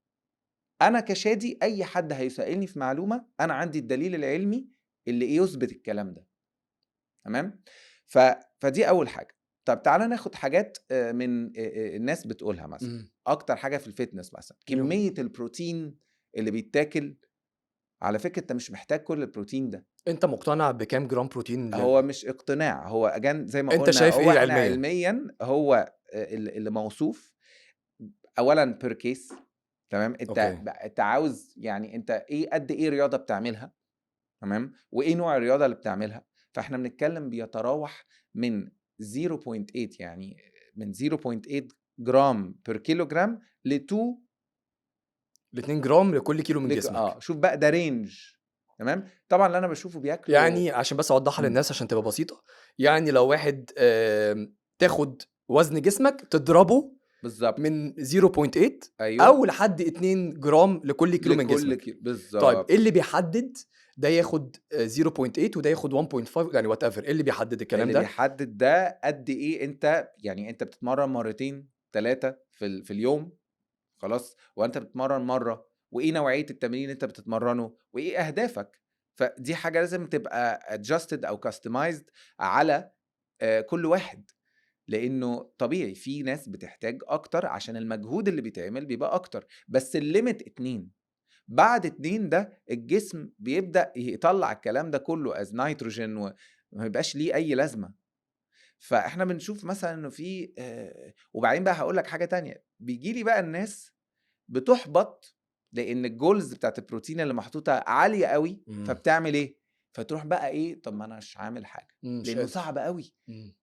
انا كشادي اي حد هيسألني في معلومة انا عندي الدليل العلمي اللي يثبت الكلام ده. تمام. ف... فدي اول حاجة. طب تعالى ناخد حاجات من الناس بتقولها. مثلا
مم.
اكتر حاجة في الفتنس، مثلا
يلا.
كمية البروتين اللي بيتاكل. على فكرة انت مش محتاج كل البروتين ده.
انت مقتنع بكام جرام بروتين
هو مش اقتناع، هو اجان زي ما
انت
قلنا،
شايف
هو
ايه
احنا
علميا؟
علميا هو اللي موصوف اولا بير كيس. تمام.
اوكي.
انت عاوز يعني انت ايه قد ايه رياضة بتعملها، تمام، وايه نوع الرياضة اللي بتعملها. فاحنا بنتكلم بيتراوح من 0.8، يعني من 0.8 جرام بير كيلو جرام ل 2
ال 2 جرام لكل كيلو من جسمك.
شوف بقى ده رينج. تمام. طبعا اللي انا بشوفه بياكلوا.
يعني عشان بس اوضحها
مم.
للناس عشان تبقى بسيطه، يعني لو واحد تاخد وزن جسمك تضربه
بالظبط.
من 0.8
ايوه
او لحد 2 جرام لكل كيلو من
لكل
جسمك.
كيلو
طيب ايه
بالظبط.
اللي بيحدد ده ياخد 0.8 وده ياخد 1.5 يعني وات ايفر؟ ايه اللي بيحدد الكلام
اللي
ده؟
بيحدد ده قد ايه انت، يعني انت بتتمرن مرتين ثلاثة في اليوم، خلاص، وانت بتتمرن مرة، وايه نوعية التمرين اللي انت بتتمرنه، وايه اهدافك. فدي حاجة لازم تبقى adjusted او customized على كل واحد. لانه طبيعي في ناس بتحتاج اكتر عشان المجهود اللي بيتعمل بيبقى اكتر، بس الليمت 2. بعد 2 ده الجسم بيبدأ يطلع الكلام ده كله از نيتروجين وما يبقاش ليه اي لازمة. فاحنا بنشوف مثلا انه في وبعدين بقى هقول لك حاجة تانية، بيجي لي بقى الناس بتحبط لان الجولز بتاعت البروتين اللي محطوطة عالية قوي،
مم.
فبتعمل ايه؟ فتروح بقى ايه، طب ما انا مش عامل حاجة
مش
لانه
قادر.
صعب قوي.
مم.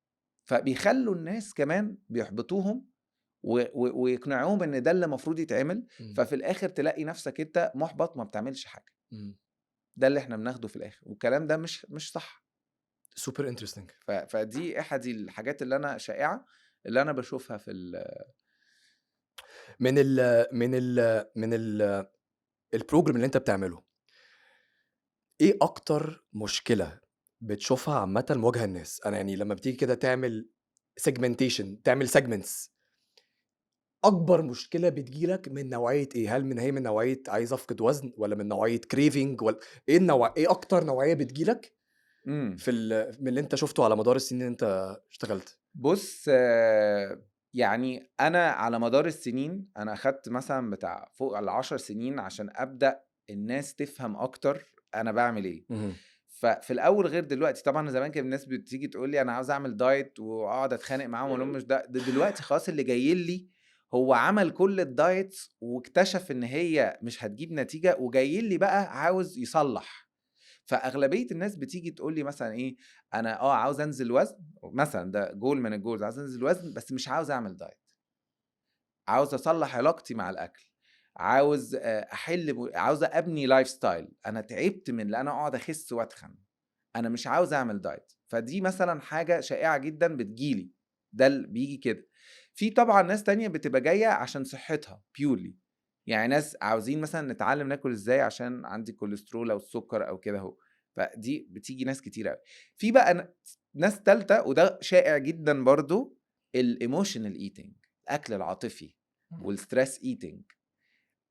فبيخلوا الناس كمان بيحبطوهم ويقنعوهم ان ده اللي المفروض يتعمل.
مم.
ففي الاخر تلاقي نفسك انت محبط ما بتعملش حاجة.
مم.
ده اللي احنا بناخده في الاخر، والكلام ده مش صح.
سوبر انترستنج.
فدي احد الحاجات اللي انا شائعة اللي انا بشوفها في
من ال البروجرام اللي انت بتعمله، ايه اكتر مشكله بتشوفها عامه مواجهه الناس؟ انا يعني لما بتيجي كده تعمل سيجمنتيشن، تعمل سيجمنتس، اكبر مشكله بتجيلك من نوعيه ايه؟ هل من نوعيه عايز افقد وزن، ولا من نوعيه كريفنج، ولا ايه اكتر نوعيه بتجيلك
امم
من اللي انت شفته على مدار السنين اللي انت اشتغلت؟
بص، يعني انا على مدار السنين انا اخدت مثلا بتاع فوق ال10 سنين عشان ابدا الناس تفهم اكتر انا بعمل ايه.
مهم.
ففي الاول غير دلوقتي طبعا، زمان كان الناس بتيجي تقول لي انا عاوز اعمل دايت واقعد اتخانق معاهم واقول لهم مش ده دلوقتي خلاص اللي جاي لي هو عمل كل الدايتس واكتشف ان هي مش هتجيب نتيجة وجاي لي بقى عاوز يصلح. فاغلبيه الناس بتيجي تقول لي مثلا ايه، انا عاوز انزل وزن مثلا، ده جول من الجولز، عاوز انزل وزن بس مش عاوز اعمل دايت، عاوز اصلح علاقتي مع الاكل، عاوز عاوز ابني لايف ستايل، انا تعبت من ان انا اقعد اخس واتخن، انا مش عاوز اعمل دايت. فدي مثلا حاجه شائعه جدا بتجيلي، ده اللي بيجي كده. في طبعا ناس تانية بتبقى جايه عشان صحتها بيورلي، يعني ناس عاوزين مثلا نتعلم ناكل ازاي عشان عندي كوليسترول او السكر او كده اهو. فدي بتيجي ناس كتير قوي. في بقى ناس تالتة وده شائع جدا برضو، الايموشنال ايتنج، الاكل العاطفي والستريس ايتنج،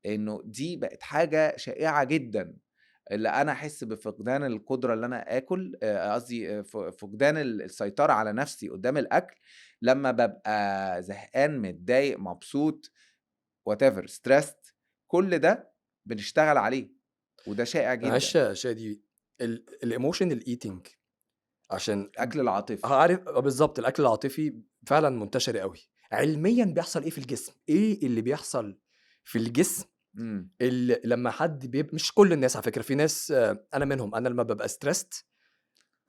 انه دي بقت حاجه شائعه جدا، اللي انا احس بفقدان القدره اللي انا اكل، قصدي فقدان السيطره على نفسي قدام الاكل لما ببقى زهقان متضايق مبسوط whatever stressed. كل ده بنشتغل عليه وده شائع
معلش
جدا.
يا شادي، الايموشنال ايتنج، عشان
الاكل العاطفي.
عارف بالظبط الاكل العاطفي فعلا منتشر قوي. علميا بيحصل ايه في الجسم؟ ايه اللي بيحصل في الجسم
امم
اللي لما حد مش كل الناس على فكره، في ناس انا منهم، انا لما ببقى ستريسد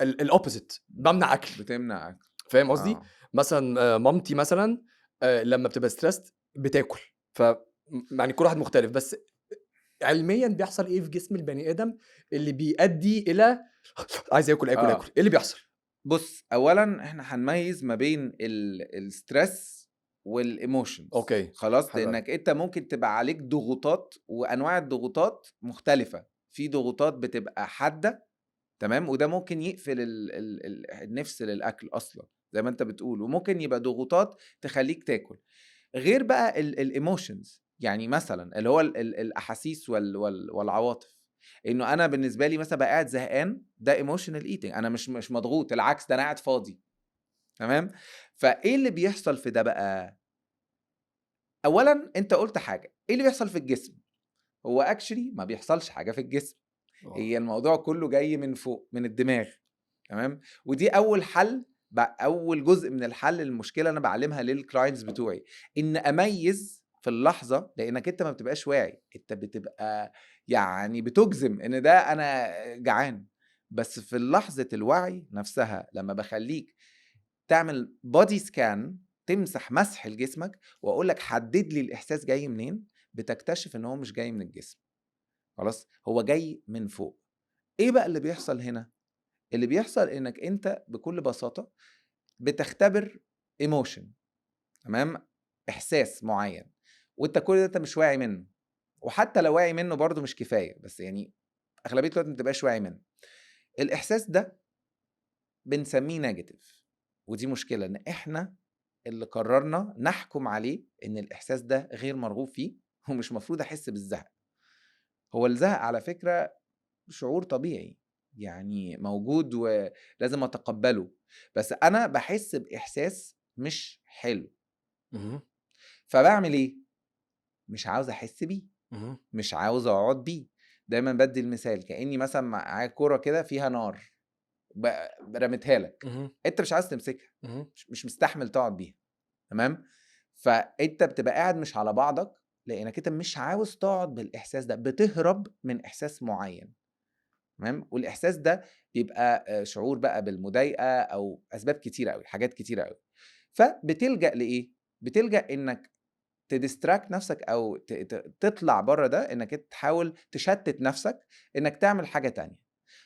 الاوبوزيت بمنع اكل.
بتمنع اكل.
فاهم قصدي؟
اه
مثلا مامتي مثلا لما بتبقى ستريسد بتاكل. ف يعني كل واحد مختلف، بس علميا بيحصل ايه في جسم البني ادم اللي بيؤدي الى عايز اكل اكل اكل؟
اه
ايه اللي بيحصل؟
بص، اولا احنا هنميز ما بين الستريس والايموشنز،
اوكي،
خلاص،
حلو قوي.
لانك انت ممكن تبقى عليك ضغوطات وانواع الضغوطات مختلفة. في ضغوطات بتبقى حادة، تمام، وده ممكن يقفل النفس للاكل اصلا زي ما انت بتقول، وممكن يبقى ضغوطات تخليك تاكل. غير بقى الايموشنز، يعني مثلا اللي هو الاحاسيس والعواطف، انه انا بالنسبه لي مثلا بقى قاعد زهقان، ده ايموشنال ايتنج، انا مش مضغوط، العكس ده انا قاعد فاضي، تمام. فايه اللي بيحصل في ده بقى؟ اولا انت قلت حاجه، ايه اللي بيحصل في الجسم؟ هو اكشلي ما بيحصلش حاجه في الجسم، هي الموضوع كله جاي من فوق من الدماغ، تمام. ودي اول حل بقى، اول جزء من الحل للمشكله انا بعلمها للكلاينتس بتوعي، ان اميز في اللحظه، لانك انت ما بتبقاش واعي، انت بتبقى يعني بتجزم ان ده انا جعان، بس في لحظه الوعي نفسها لما بخليك تعمل بودي سكان، تمسح مسح لجسمك واقول لك حدد لي الاحساس جاي منين، بتكتشف ان هو مش جاي من الجسم، خلاص، هو جاي من فوق. ايه بقى اللي بيحصل هنا؟ اللي بيحصل انك انت بكل بساطة بتختبر ايموشن، تمام، احساس معين، وانت كل ده انت مش واعي منه، وحتى لو واعي منه برضه مش كفاية، بس يعني اغلبية الوقت ما تبقاش واعي منه. الاحساس ده بنسميه نيجاتيف، ودي مشكلة ان احنا اللي قررنا نحكم عليه ان الاحساس ده غير مرغوب فيه ومش مفروض احس بالزهق. هو الزهق على فكرة شعور طبيعي، يعني موجود ولازم اتقبله، بس انا بحس باحساس مش حلو،
مهم.
فبعمل ايه؟ مش عاوز احس بيه،
مهم.
مش عاوز اقعد بيه. دايما بدي المثال كاني مثلا معايا كوره كده فيها نار، رميتها لك،
مهم.
انت مش عاوز تمسكها،
مهم.
مش مستحمل تقعد بيها، تمام. فانت بتبقى قاعد مش على بعضك لانك انت مش عاوز تقعد بالاحساس ده، بتهرب من احساس معين، تمام. والاحساس ده بيبقى شعور بقى بالمضايقه او اسباب كتيره قوي، حاجات كتيره قوي. فبتلجأ لايه؟ بتلجأ انك تديستراكت نفسك او تطلع بره ده، انك تحاول تشتت نفسك انك تعمل حاجه تانية.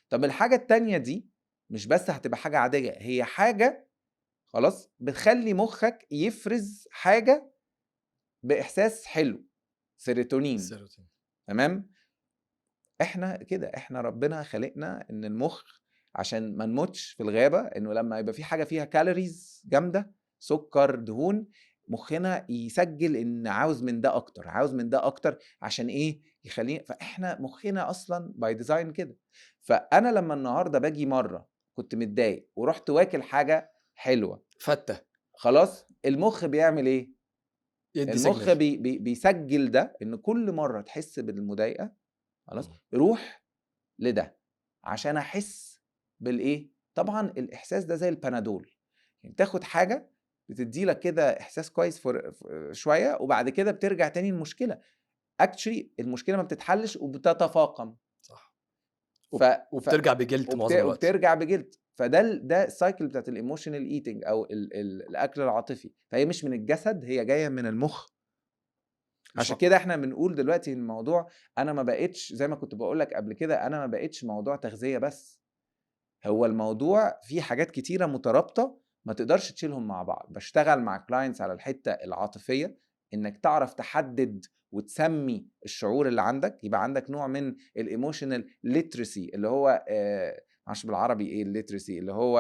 طب الحاجه التانية دي مش بس هتبقى حاجه عاديه، هي حاجه خلاص بتخلي مخك يفرز حاجه باحساس حلو، سيروتونين،
السيروتونين.
تمام. احنا كده، احنا ربنا خلقنا ان المخ عشان ما نموتش في الغابة، انه لما يبقى في حاجة فيها كالوريز جامدة، سكر، دهون، مخنا يسجل ان عاوز من ده اكتر، عاوز من ده اكتر، عشان ايه؟ يخليني. فاحنا مخنا اصلا باي ديزاين كده. فانا لما النهارده باجي مره كنت متضايق ورحت واكل حاجه حلوه،
فتة
خلاص المخ بيعمل ايه؟
يدي
المخ
سيجنال.
بيسجل ده، ان كل مره تحس بالمضايقه خلاص روح لده عشان احس بالايه. طبعا الاحساس ده زي البنادول، يعني تاخد حاجه بتدي لك كده احساس كويس شويه، وبعد كده بترجع تاني المشكله. اكشلي المشكله ما بتتحلش وبتتفاقم.
صح.
ف...
وبترجع بجلد معظم الوقت.
وبترجع بجلد. فده ده السايكل بتاعت الايموشنال ايتنج او الاكل العاطفي. فهي مش من الجسد، هي جايه من المخ. عشان كده احنا بنقول دلوقتي الموضوع، انا ما بقتش زي ما كنت بقول لك قبل كده، انا ما بقتش موضوع تغذيه بس. هو الموضوع فيه حاجات كتيره مترابطه ما تقدرش تشيلهم مع بعض. بشتغل مع كلاينتس على الحته العاطفيه، انك تعرف تحدد وتسمي الشعور اللي عندك. يبقى عندك نوع من الايموشنال ليترسي، اللي هو معرفش بالعربي ايه الليترسي، اللي هو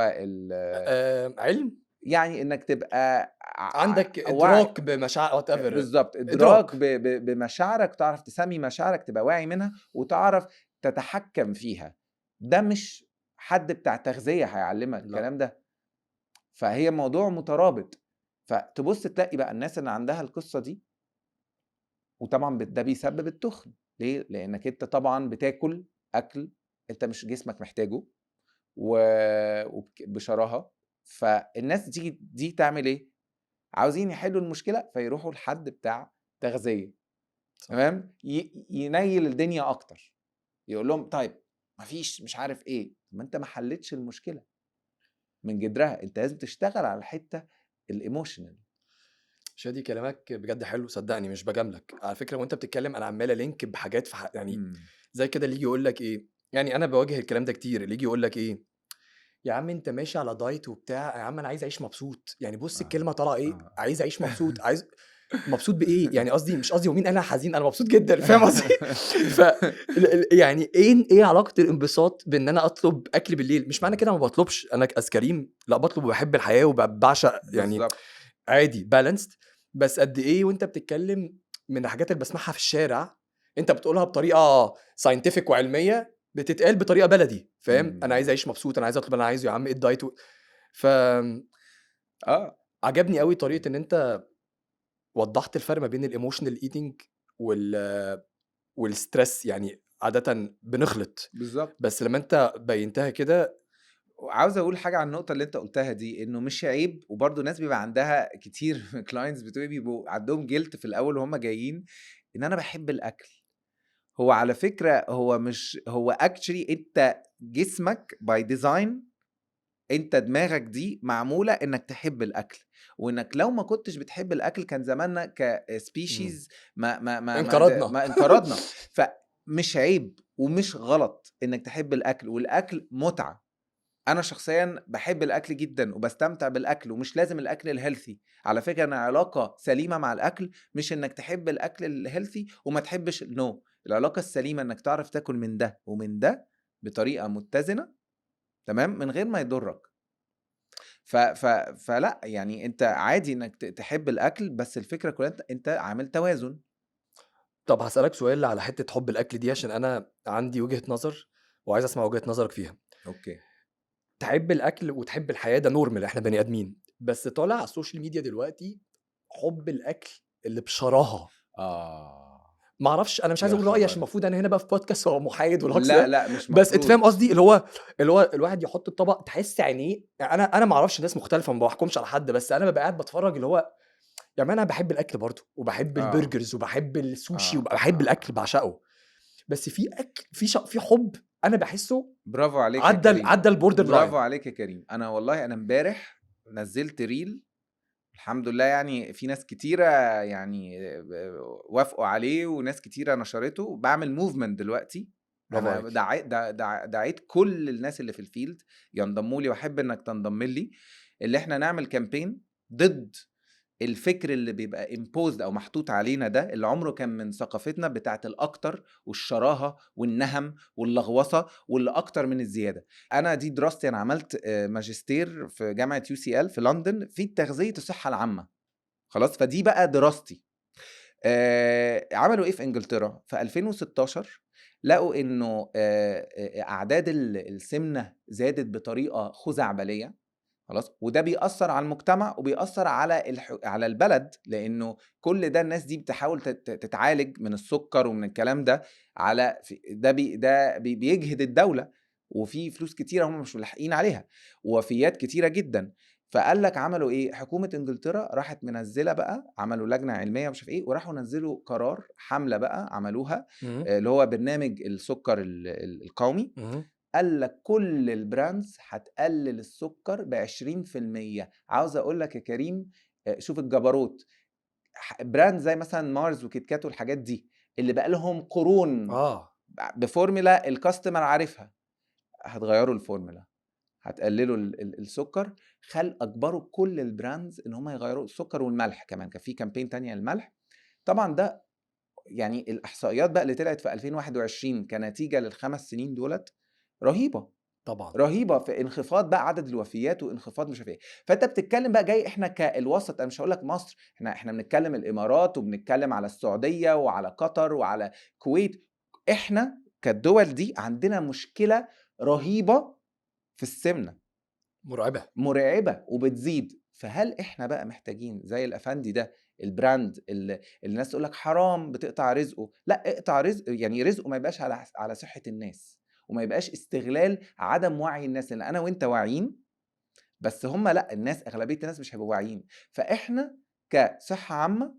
علم،
يعني انك تبقى
عندك
وعي.
ادراك بمشاعر وات ايفر.
بالظبط، ادراك بمشاعرك، تعرف تسمي مشاعرك، تبقى واعي منها وتعرف تتحكم فيها. ده مش حد بتاع تغذية هيعلمك
لا.
الكلام ده. فهي موضوع مترابط. فتبص تلاقي بقى الناس اللي عندها القصة دي، وطبعا ده بيسبب التخن. ليه؟ لانك انت طبعا بتاكل اكل انت مش جسمك محتاجه وبشراهة. فالناس دي تعمل ايه؟ عاوزين يحلوا المشكله فيروحوا لحد بتاع تغذيه، تمام، ينيل الدنيا اكتر، يقول لهم طيب مفيش مش عارف ايه. ما انت ما حلتش المشكله من جذرها. انت لازم تشتغل على الحته الايموشنال.
شادي كلامك بجد حلو، صدقني مش بجاملك على فكره. وانت بتتكلم انا عمال لينك بحاجات يعني زي كده. اللي يجي يقول لك ايه، يعني انا بواجه الكلام ده كتير. اللي يجي يقول لك ايه، يا عم انت ماشي على دايت وبتاع، يا عم انا عايز اعيش مبسوط. يعني بص الكلمه طالعه ايه، عايز اعيش مبسوط. عايز مبسوط بايه يعني؟ قصدي مش قصدي ومين انا حزين، انا مبسوط جدا، فاهم قصدي؟ ف يعني ايه علاقه الانبساط بان انا اطلب اكل بالليل؟ مش معنى كده ما بطلبش، انا كريم لا بطلب وبحب الحياه وبعشق يعني
بالظبط.
عادي بالانسد. بس قد ايه وانت بتتكلم من الحاجات اللي بسمعها في الشارع انت بتقولها بطريقه ساينتفك وعلميه، بتتقال بطريقه بلدي، فاهم؟ انا عايز اعيش مبسوط، انا عايز اطلب اللي انا عايزه، يا عم ايه الدايت ف عجبني قوي طريقه ان انت وضحت الفرق ما بين الايموشنال ايتنج والستريس. يعني عاده بنخلط،
بالظبط.
بس لما انت بينتها كده.
عاوز اقول حاجه عن النقطه اللي انت قلتها دي، انه مش عيب. وبرضه ناس بيبقى عندها كتير كلاينتس بتوعي بيبقوا عندهم جلت في الاول وهم جايين، ان انا بحب الاكل. هو على فكره هو مش، هو اكشلي انت جسمك باي ديزاين، انت دماغك دي معموله انك تحب الاكل. وانك لو ما كنتش بتحب الاكل كان زماننا كسبيشيز
انقرضنا.
ما انقرضنا. فمش عيب ومش غلط انك تحب الاكل، والاكل متعه. انا شخصيا بحب الاكل جدا وبستمتع بالاكل، ومش لازم الاكل الهيلثي. على فكره انا علاقه سليمه مع الاكل مش انك تحب الاكل الهيلثي وما تحبش العلاقه السليمه انك تعرف تاكل من ده ومن ده بطريقه متزنه، تمام، من غير ما يضرك. فلا يعني انت عادي انك تحب الاكل، بس الفكره كلها انت عامل توازن.
طب هسألك سؤال على حتة حب الأكل دي، عشان أنا عندي وجهة نظر وعايز أسمع وجهة نظرك فيها.
اوكي.
تحب الأكل وتحب الحياة ده نورمال، إحنا بني آدمين. بس طالع على السوشيال ميديا دلوقتي حب الأكل اللي بشراهة. معرفش، أنا مش عايز
يا
أقول رأيي عشان
خبر.
المفروض أنا هنا بقى في بودكاست هو محايد والهجص
لا
ده.
لا مش
بس أنت فاهم
مفروض.
قصدي، اللي هو الواحد يحط الطبق تحس عينيه. أنا معرفش، الناس مختلفة، ما بحكمش على حد، بس أنا ببقى قاعد بتفرج اللي هو يعني أنا بحب الأكل برضه، وبحب البرجرز وبحب السوشي وبحب الأكل بعشقه. بس في أكل في حب أنا بحسه
برافو عليك يا كريم.
عدى البوردر لاين.
برافو عليك يا كريم. انا والله انا امبارح نزلت ريل، الحمد لله، يعني في ناس كتيرة يعني وافقوا عليه وناس كتيرة نشرته. بعمل موفمنت دلوقتي.
برافو
انا
عليك.
دعيت كل الناس اللي في الفيلد ينضموا لي، واحب انك تنضم لي، اللي احنا نعمل كامبين ضد الفكر اللي بيبقى امبوزد او محطوط علينا ده، اللي عمره كان من ثقافتنا بتاعت الاكتر والشراهه والنهم واللغوصه واللي اكتر من الزياده. انا دي دراستي، انا عملت ماجستير في جامعه UCL في لندن في تغذيه الصحه العامه، خلاص. فدي بقى دراستي. عملوا ايه في انجلترا في 2016؟ لقوا انه اعداد السمنه زادت بطريقه خزعبليه. خلاص. وده بيأثر على المجتمع وبيأثر على البلد، لانه كل ده الناس دي بتحاول تتعالج من السكر ومن الكلام ده. بيجهد الدولة، وفي فلوس كتيرة هم مش ملاحقين عليها، ووفيات كتيرة جدا. فقال لك عملوا ايه؟ حكومة انجلترا راحت منزلة بقى، عملوا لجنة علمية مش عارف ايه، وراحوا نزلوا قرار حملة بقى عملوها، اللي هو برنامج السكر القومي. قال لك كل البراندز هتقلل السكر ب20%. عاوز اقول لك يا كريم، شوف الجبروت. براند زي مثلا مارز وكيت كات والحاجات دي اللي بقى لهم قرون بفورمولا الكاستمر عارفها، هتغيروا الفورمولا، هتقللوا السكر. اجبروا كل البراندز ان هم يغيروا السكر والملح كمان. كان في كامبين تانية للملح. طبعا ده يعني الاحصائيات بقى اللي طلعت في 2021 كنتيجة للخمس سنين دولت رهيبة
طبعا
رهيبه، في انخفاض بقى عدد الوفيات وانخفاض مش عارف ايه. فانت بتتكلم بقى جاي احنا كالوسط، انا مش هقول لك مصر، احنا بنتكلم الامارات وبنتكلم على السعوديه وعلى قطر وعلى الكويت. احنا كالدول دي عندنا مشكله رهيبه في السمنه، مرعبه وبتزيد. فهل احنا بقى محتاجين زي الافندي ده البراند اللي الناس تقول لك حرام بتقطع رزقه؟ لا، اقطع رزق، يعني رزقه ما يبقاش على صحه الناس، وما يبقاش استغلال عدم وعي الناس، لان انا وانت واعيين بس هم لا، الناس اغلبيه الناس مش هيبقوا واعيين. فاحنا كصحه عامه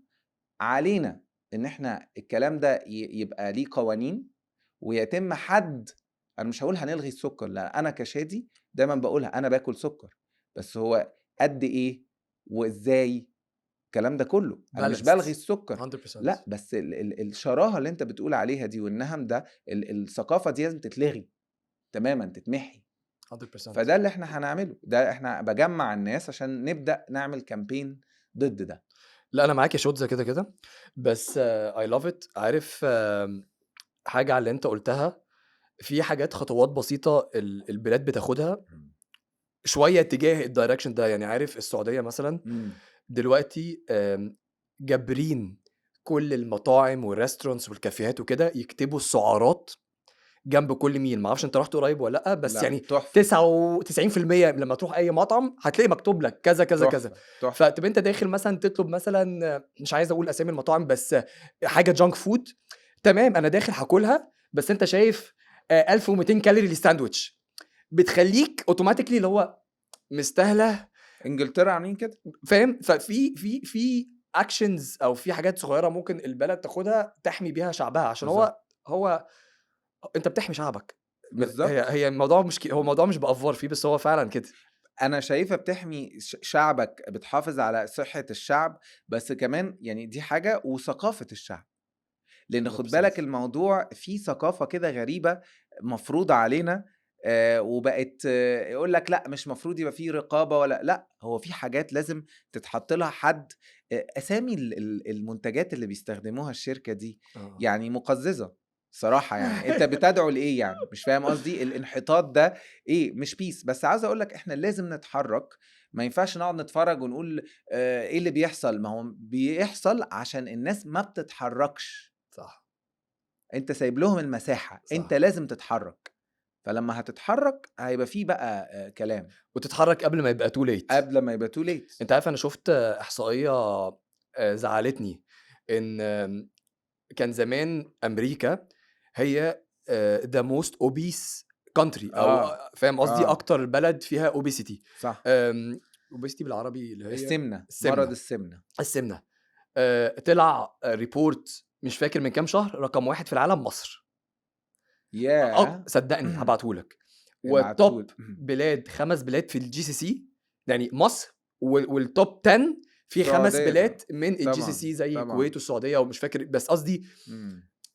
علينا ان احنا الكلام ده يبقى ليه قوانين ويتم حد. انا مش هقول هنلغي السكر، لا، انا كشادي دايما بقولها انا باكل سكر، بس هو قد ايه وازاي، الكلام ده كله. انا مش بلغي السكر
100%.
لا، بس الشراهه اللي انت بتقول عليها دي والنهم ده، الثقافه دي لازم تتلغي تماما، تتمحي
100%.
فده اللي احنا هنعمله، ده احنا بجمع الناس عشان نبدأ نعمل كامبين ضد ده.
لا انا معاك يا شوتزا كده كده، بس اي لاف ات. عارف حاجه على اللي انت قلتها، في حاجات خطوات بسيطه البلاد بتاخدها شويه اتجاه الدايركشن ده. يعني عارف السعوديه مثلا دلوقتي جابرين كل المطاعم والريستورانتس والكافيهات وكده يكتبوا السعرات جنب كل ميل. ما اعرفش انت رحت قريب ولا لا، بس
لا،
يعني
تحفة
99% لما تروح اي مطعم هتلاقي مكتوب لك كذا كذا كذا.
تحفة.
فتبقى انت داخل مثلا تطلب مثلا، مش عايز اقول اسامي المطاعم، بس حاجه جانك فود، تمام، انا داخل هاكلها، بس انت شايف 1200 كالوري للساندوتش، بتخليك اوتوماتيكلي اللي هو مستاهله.
انجلترا عاملين كده،
فاهم؟ في اكشنز او في حاجات صغيره ممكن البلد تاخدها تحمي بيها شعبها، عشان هو انت بتحمي شعبك.
بالظبط.
هي الموضوع مش هو الموضوع مش بأفور فيه، بس هو فعلا كده.
انا شايفه بتحمي شعبك، بتحافظ على صحة الشعب، بس كمان يعني دي حاجة وثقافة الشعب. لان خد بالك الموضوع فيه ثقافة كده غريبة مفروضة علينا، وبقت يقول لك لا مش مفروض يبقى فيه رقابة، ولا لا، هو في حاجات لازم تتحط لها حد. اسامي المنتجات اللي بيستخدموها الشركة دي يعني مقززة صراحة. يعني انت بتدعو لايه؟ يعني مش فاهم قصدي الانحطاط ده ايه؟ مش بيس. بس عاوز اقول لك احنا لازم نتحرك، ما ينفعش نقعد نتفرج ونقول ايه اللي بيحصل. ما هو بيحصل عشان الناس ما بتتحركش.
صح،
انت سايب لهم المساحة،
صح.
انت لازم تتحرك. فلما هتتحرك هيبقى فيه بقى كلام،
وتتحرك قبل ما يبقى تو ليت.
قبل ما يبقى تو ليت.
انت عارف انا شفت احصائيه زعلتني، ان كان زمان امريكا هي the most obese country، او فاهم قصدي اكتر بلد فيها obesity.
صح.
obesity بالعربي اللي هي
السمنة. مرض السمنة.
طلع ريبورت مش فاكر من كام شهر، رقم 1 في العالم مصر. صدقني هبعتهولك. والتوب بلاد 5 بلاد في الجي سي سي، يعني مصر والتوب 10 في 5 بلاد من الجي سي سي زي الكويت والسعوديه ومش فاكر، بس قصدي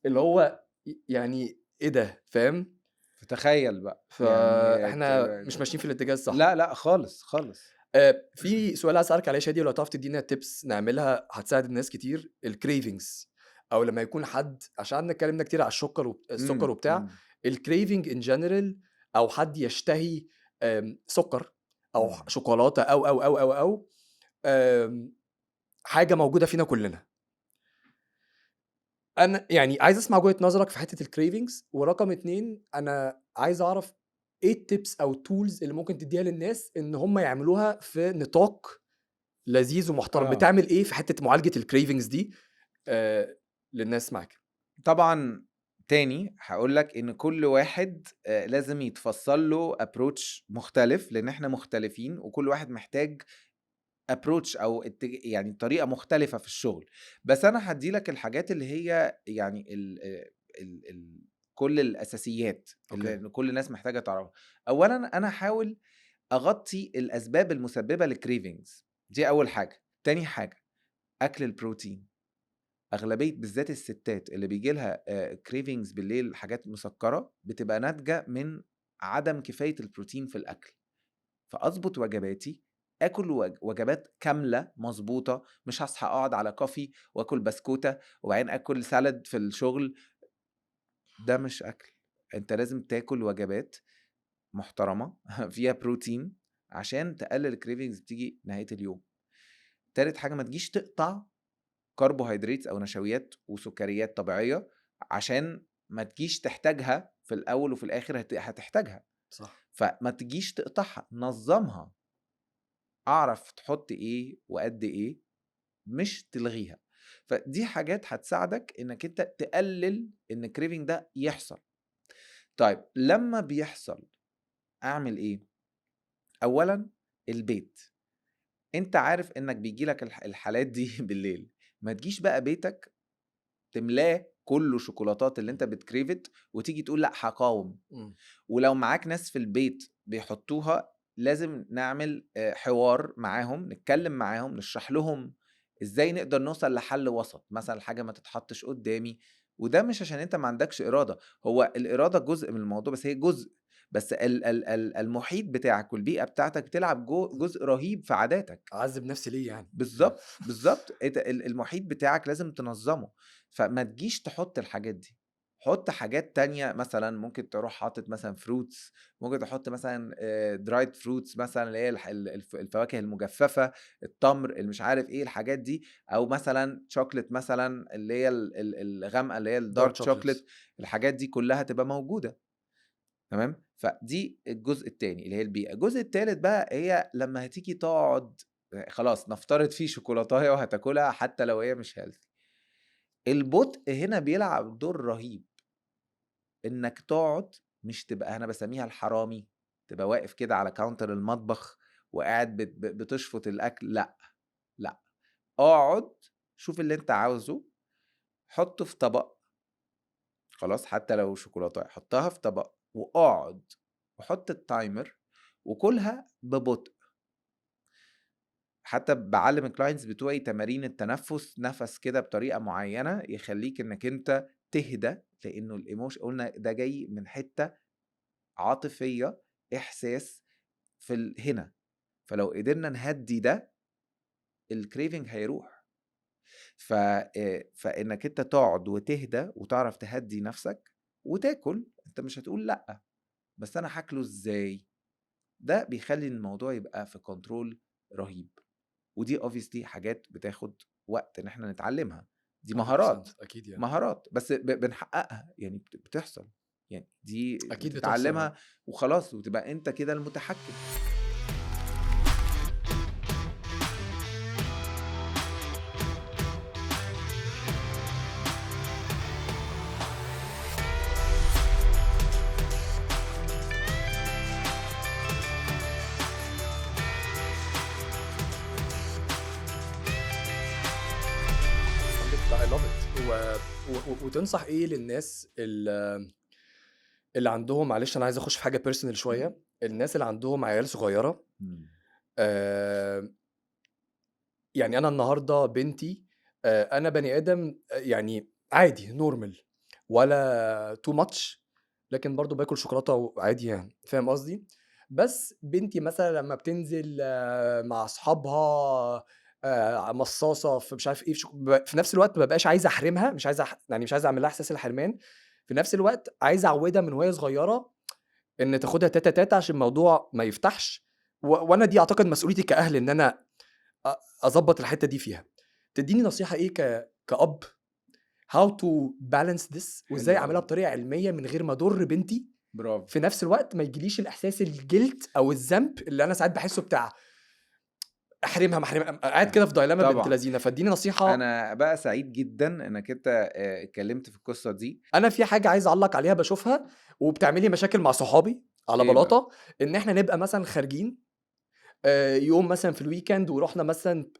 اللي هو يعني ايه ده، فاهم؟
فتخيل بقى،
فاحنا مش ماشيين في الاتجاه الصح.
لا خالص خالص.
في سؤال عايز اسالك عليه شادي، لو تعرف تدينا تيبس نعملها هتساعد الناس كتير. الكريفنجز، او لما يكون حد، عشان اتكلمنا كتير على السكر وبتاع، الكريفنج ان جنرال، او حد يشتهي سكر او شوكولاته او حاجه موجوده فينا كلنا. انا يعني عايز اسمع وجهه نظرك في حته الكريفنجز، ورقم 2 انا عايز اعرف ايه التيبس او التولز اللي ممكن تديها للناس ان هم يعملوها في نطاق لذيذ ومحترم. بتعمل ايه في حته معالجه الكريفنجز دي للناس معاك؟
طبعا تاني هقول لك ان كل واحد لازم يتفصل له ابروتش مختلف، لان احنا مختلفين وكل واحد محتاج ابروتش او يعني طريقه مختلفه في الشغل. بس انا هدي لك الحاجات اللي هي يعني ال كل الاساسيات
أوكي.
اللي كل الناس محتاجه تعرفها. اولا انا هحاول اغطي الاسباب المسببه للكريفنجز، دي اول حاجه. تاني حاجه اكل البروتين. اغلبيه بالذات الستات اللي بيجي لها كريفنجز بالليل حاجات مسكره بتبقى ناتجه من عدم كفايه البروتين في الاكل. فاظبط وجباتي، اكل وجبات كامله مظبوطه، مش هصحى اقعد على كوفي واكل بسكوته وبعدين اكل سالاد في الشغل. ده مش اكل. انت لازم تاكل وجبات محترمه فيها بروتين عشان تقلل الكريفنجز بتيجي نهايه اليوم. تالت حاجه ما تجيش تقطع كربوهيدرات او نشويات وسكريات طبيعيه عشان ما تجيش تحتاجها في الاول وفي الاخر هتحتاجها.
صح.
فما تجيش تقطعها، نظمها، اعرف تحط ايه وقد ايه، مش تلغيها. فدي حاجات هتساعدك انك انت تقلل ان الكريفنج ده يحصل. طيب لما بيحصل اعمل ايه؟ اولا البيت، انت عارف انك بيجيلك الحالات دي بالليل، ما تجيش بقى بيتك تملاه كله شوكولاتات اللي انت بتكريفت وتيجي تقول لا هقاوم. ولو معاك ناس في البيت بيحطوها لازم نعمل حوار معاهم، نتكلم معاهم، نشرح لهم ازاي نقدر نوصل لحل وسط. مثلا الحاجة ما تتحطش قدامي، وده مش عشان انت ما عندكش إرادة، هو الإرادة جزء من الموضوع بس هي جزء بس المحيط بتاعك والبيئة بتاعتك بتلعب جزء رهيب في عاداتك.
اعذب نفسي ليه يعني؟
بالظبط بالظبط، المحيط بتاعك لازم تنظمه. فما تجيش تحط الحاجات دي، حط حاجات تانية. مثلا ممكن تروح حاطط مثلا فروتس، ممكن تحط مثلا درايد فروتس مثلا اللي هي الفواكه المجففة، التمر اللي مش عارف ايه الحاجات دي، او مثلا شوكليت مثلا اللي هي الغامقة اللي هي الدارك شوكليت. الحاجات دي كلها تبقى موجودة. تمام. فدي الجزء التاني اللي هي البيئة. الجزء التالت بقى هي لما هتيجي تقعد خلاص نفترض فيه شوكولاتايه وهتاكلها حتى لو هي مش هيلثي. البطء هنا بيلعب دور رهيب، انك تقعد مش تبقى، انا بسميها الحرامي، تبقى واقف كده على كاونتر المطبخ وقاعد بتشفط الاكل. لا لا، اقعد شوف اللي انت عاوزه، حطه في طبق، خلاص حتى لو شوكولاتايه حطها في طبق واقعد وحط التايمر وكلها ببطء. حتى بعلم الكلاينتس بتوعي تمارين التنفس، نفس كده بطريقه معينه يخليك انك انت تهدى، لانه الايموشن قلنا ده جاي من حته عاطفيه، احساس في هنا. فلو قدرنا نهدي ده الكريفنج هيروح. فانك انت تقعد وتهدى وتعرف تهدي نفسك وتاكل. انت مش هتقول لا، بس انا هاكله ازاي؟ ده بيخلي الموضوع يبقى في كنترول رهيب. ودي obviously حاجات بتاخد وقت ان احنا نتعلمها. دي
100%
مهارات،
اكيد يعني.
مهارات بس بنحققها يعني، بتحصل يعني، دي
اكيد بتحصل.
بتتعلمها وخلاص وتبقى انت كده المتحكم.
I love it. وتنصح ايه للناس اللي عندهم، معلش انا عايز اخش في حاجه بيرسونال شويه، الناس اللي عندهم عيال صغيره. يعني انا النهارده بنتي انا بني ادم يعني عادي نورمال ولا تو ماتش، لكن برضو باكل شوكولاته وعادي يعني، فاهم قصدي؟ بس بنتي مثلا لما بتنزل مع اصحابها مصاصه في مش عارف ايه في نفس الوقت ما بقاش عايز احرمها، مش عايز يعني مش عايز اعمل لها احساس الحرمان، في نفس الوقت عايز اعودها من وهي صغيره ان تاخدها تاتا تاتا عشان الموضوع ما يفتحش. وانا دي اعتقد مسؤوليتي كاهل ان انا اظبط الحته دي فيها. تديني نصيحه ايه كأب how to balance this وازاي
حلو
اعملها
أوي.
بطريقه علميه من غير ما اضر بنتي
برافو.
في نفس الوقت ما يجيليش الاحساس الجلد او الذنب اللي انا ساعات بحسه بتاع احرمها ما احرمها، قاعد كده في دايلاما بنت
طبعا
لذينه. فاديني نصيحه.
انا بقى سعيد جدا انك انت اتكلمت في القصه دي.
انا في حاجه عايز اعلق عليها بشوفها وبتعملي مشاكل مع صحابي على
ايه بقى؟
بلاطه، ان احنا نبقى مثلا خارجين يوم مثلا في الويكند ورحنا مثلا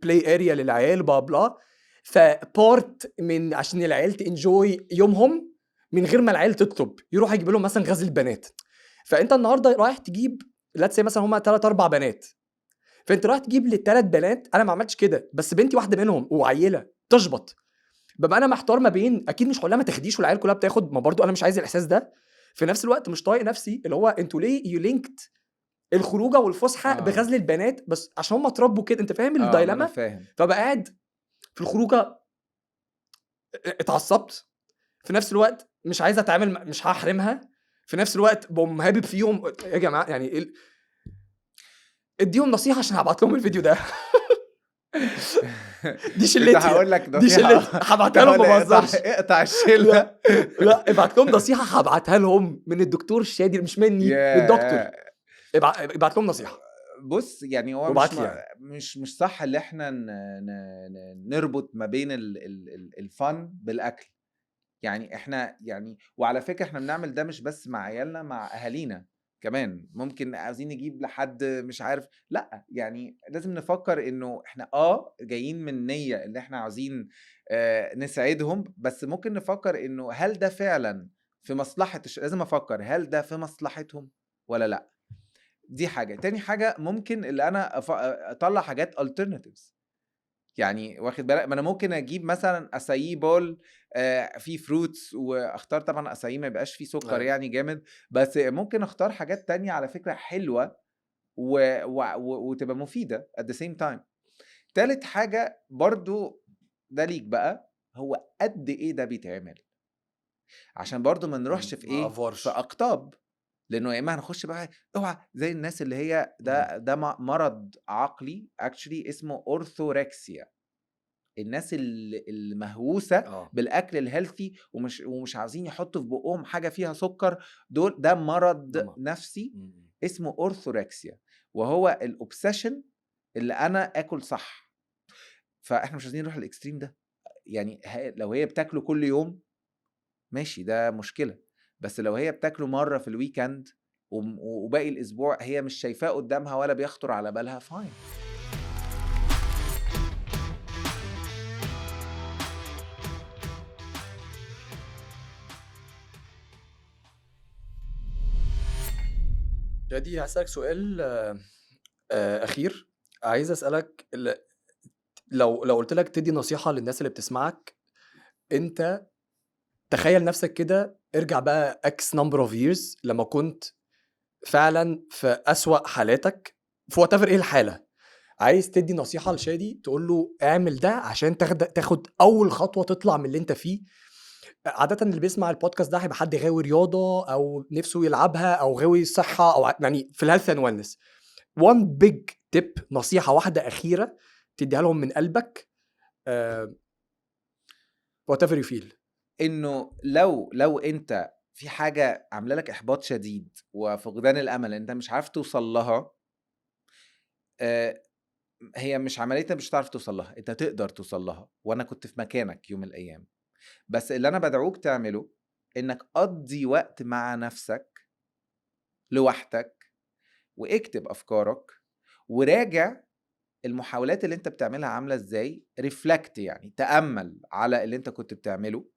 بلاي اريا للعيال بلا بلا، فبارت من عشان العيال تنجوي يومهم من غير ما العيال تطلب يروح يجيب لهم مثلا غزل البنات. فانت النهارده رايح تجيب لاتس مثلا هم 3 4 بنات، فانت رايح تجيب للثلاث بنات. انا ما عملتش كده بس بنتي واحده منهم وعيله تشبط، ببقى انا محتار ما بين اكيد مش هقول لها ما تاخديش والعيال كلها بتاخد، ما برضو انا مش عايز الاحساس ده. في نفس الوقت مش طايق نفسي اللي هو انتوا ليه يو لينكت الخروجه والفسحه بغزل البنات بس عشان هم اتربوا كده، انت فاهم
ما انا
الدايلاما؟
فاهم.
فبقى قاعد في الخروجه اتعصبت، في نفس الوقت مش عايز اتعامل مش هحرمها، في نفس الوقت بقوم هابب فيهم. يا جماعه يعني اديهم نصيحه عشان هبعت لهم الفيديو ده. دي شلتي،
هقول لك
دي شلتي هبعتها لهم ما بهزرش.
اقطع الشله.
لا ابعت لهم نصيحه هبعتها لهم من الدكتور شادي مش مني من الدكتور. ابعت لهم نصيحه.
بص يعني هو
وابعت
مش
لي يعني.
مش صح اللي احنا نربط ما بين الفن بالاكل. يعني احنا يعني وعلى فكره احنا بنعمل ده مش بس مع عيالنا، مع اهالينا كمان. ممكن عايزين نجيب لحد مش عارف، لا يعني لازم نفكر انه احنا جايين من نيه اللي احنا عاوزين نساعدهم، بس ممكن نفكر انه هل ده فعلا في مصلحه لازم افكر هل ده في مصلحتهم ولا لا. دي حاجه. تاني حاجه ممكن اللي انا اطلع حاجات alternatives. يعني واخد بالك، ما انا ممكن اجيب مثلا اسايي بول فيه فروتس، واختار طبعا اسايي ما يبقاش فيه سكر يعني جامد، بس ممكن اختار حاجات تانية على فكرة حلوة وتبقى مفيدة at the same time. تالت حاجة برضو ده ليك بقى، هو قد ايه ده بيتعمل، عشان برضو ما نروحش في ايه في اقطاب، لانه يا اما هنخش بقى اوعى زي الناس اللي هي ده مرض عقلي actually اسمه اورثوركسيا. الناس المهووسه بالاكل الهيلثي ومش عايزين يحطوا في بقهم حاجه فيها سكر، دول ده مرض نفسي اسمه اورثوركسيا، وهو الاوبسيشن اللي انا اكل صح. فاحنا مش عايزين نروح الاكستريم ده. يعني لو هي بتاكله كل يوم ماشي ده مشكله، بس لو هي بتاكله مره في الويكند وباقي الاسبوع هي مش شايفاه قدامها ولا بيخطر على بالها، فاين.
جدي هسألك سؤال أخير. عايز أسألك لو قلت لك تدي نصيحة للناس اللي بتسمعك، أنت تخيل نفسك كده ارجع بقى X number of years لما كنت فعلا في أسوأ حالاتك في whatever ايه الحالة، عايز تدي نصيحة لشادي تقول له اعمل ده عشان تاخد أول خطوة تطلع من اللي أنت فيه. عادة اللي بيسمع البودكاست ده هيبقى حد غاوي رياضة أو نفسه يلعبها أو غاوي صحة أو يعني في الهيلث اند ويلنس. one big tip، نصيحة واحدة أخيرة تديها لهم من قلبك whatever you feel.
انه لو انت في حاجة عامله لك احباط شديد وفقدان الامل انت مش عارف توصل لها، هي مش عملية مش هتعرف توصل لها، انت تقدر توصل لها، وانا كنت في مكانك يوم من الايام. بس اللي انا بدعوك تعمله انك قضي وقت مع نفسك لوحدك، واكتب افكارك، وراجع المحاولات اللي انت بتعملها عاملة ازاي، ريفلكت يعني تأمل على اللي انت كنت بتعمله،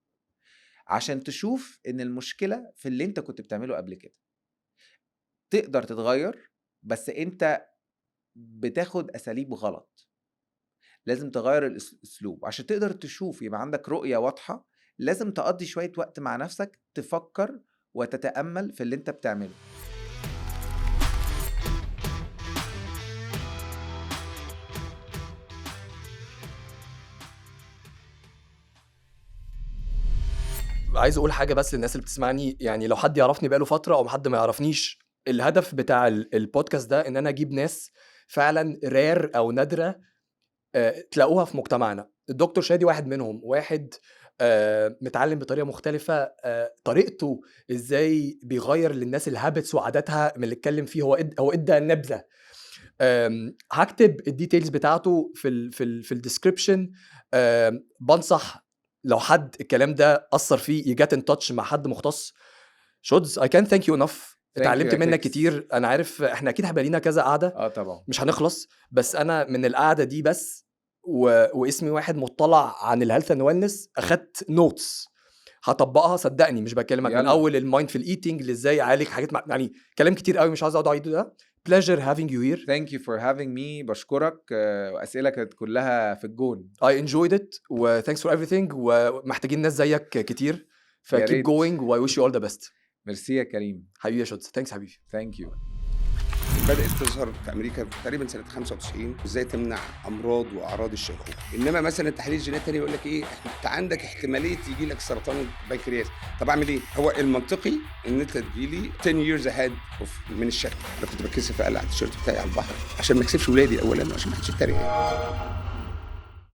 عشان تشوف ان المشكلة في اللي انت كنت بتعمله قبل كده. تقدر تتغير، بس انت بتاخد اساليب غلط. لازم تغير الاسلوب عشان تقدر تشوف، يبقى عندك رؤية واضحة. لازم تقضي شوية وقت مع نفسك تفكر وتتأمل في اللي انت بتعمله.
عايز اقول حاجه بس للناس اللي بتسمعني، يعني لو حد يعرفني بقاله فتره او حد ما يعرفنيش، الهدف بتاع البودكاست ده ان انا اجيب ناس فعلا رير او نادره تلاقوها في مجتمعنا. الدكتور شادي واحد منهم، واحد متعلم بطريقه مختلفه، طريقته ازاي بيغير للناس الهابتس وعاداتها من اللي اتكلم فيه. هو ادى نبذه. هكتب الديتيلز بتاعته في الديسكريبشن. بنصح لو حد الكلام ده اثر فيه يجات ان تاتش مع حد مختص. شودز I can't thank you enough. اتعلمت منك كتير. انا عارف احنا اكيد هيبقى لينا كذا قعده
طبعا
مش هنخلص، بس انا من القعده دي بس واسمي واحد مطلع عن الهيلث اند ويلنس اخدت نوتس هطبقها. صدقني مش بكلمك من اول المايندفول ايتينج لازاي اعالج حاجات يعني كلام كتير قوي مش عايز اقعد اعيده. ده pleasure having you here.
Thank you for having me. بشكرك. وأسئلة كانت كلها في الجون.
I enjoyed it و thanks for everything. ومحتاجين ناس زيك كتير. ف keep going و I wish you all the best.
ميرسي يا كريم.
حبيبي يا شوتس. thanks حبيبي.
Thank you.
بدأت تظهر في أمريكا تقريبا سنة 95 إزاي تمنع أمراض وأعراض الشيخوخة. إنما مثلا التحليل الجينات تاني يقول لك إيه، أنت عندك احتمالية يجي لك سرطان البنكرياس. طب أعمل إيه؟ هو المنطقي إن أنت تجيلي 10 years ahead من الشك. أنا كنت بتكسف أقلع التيشيرت بتاعي على البحر عشان ما أكسفش ولادي أولا، عشان ما حدش يتريق.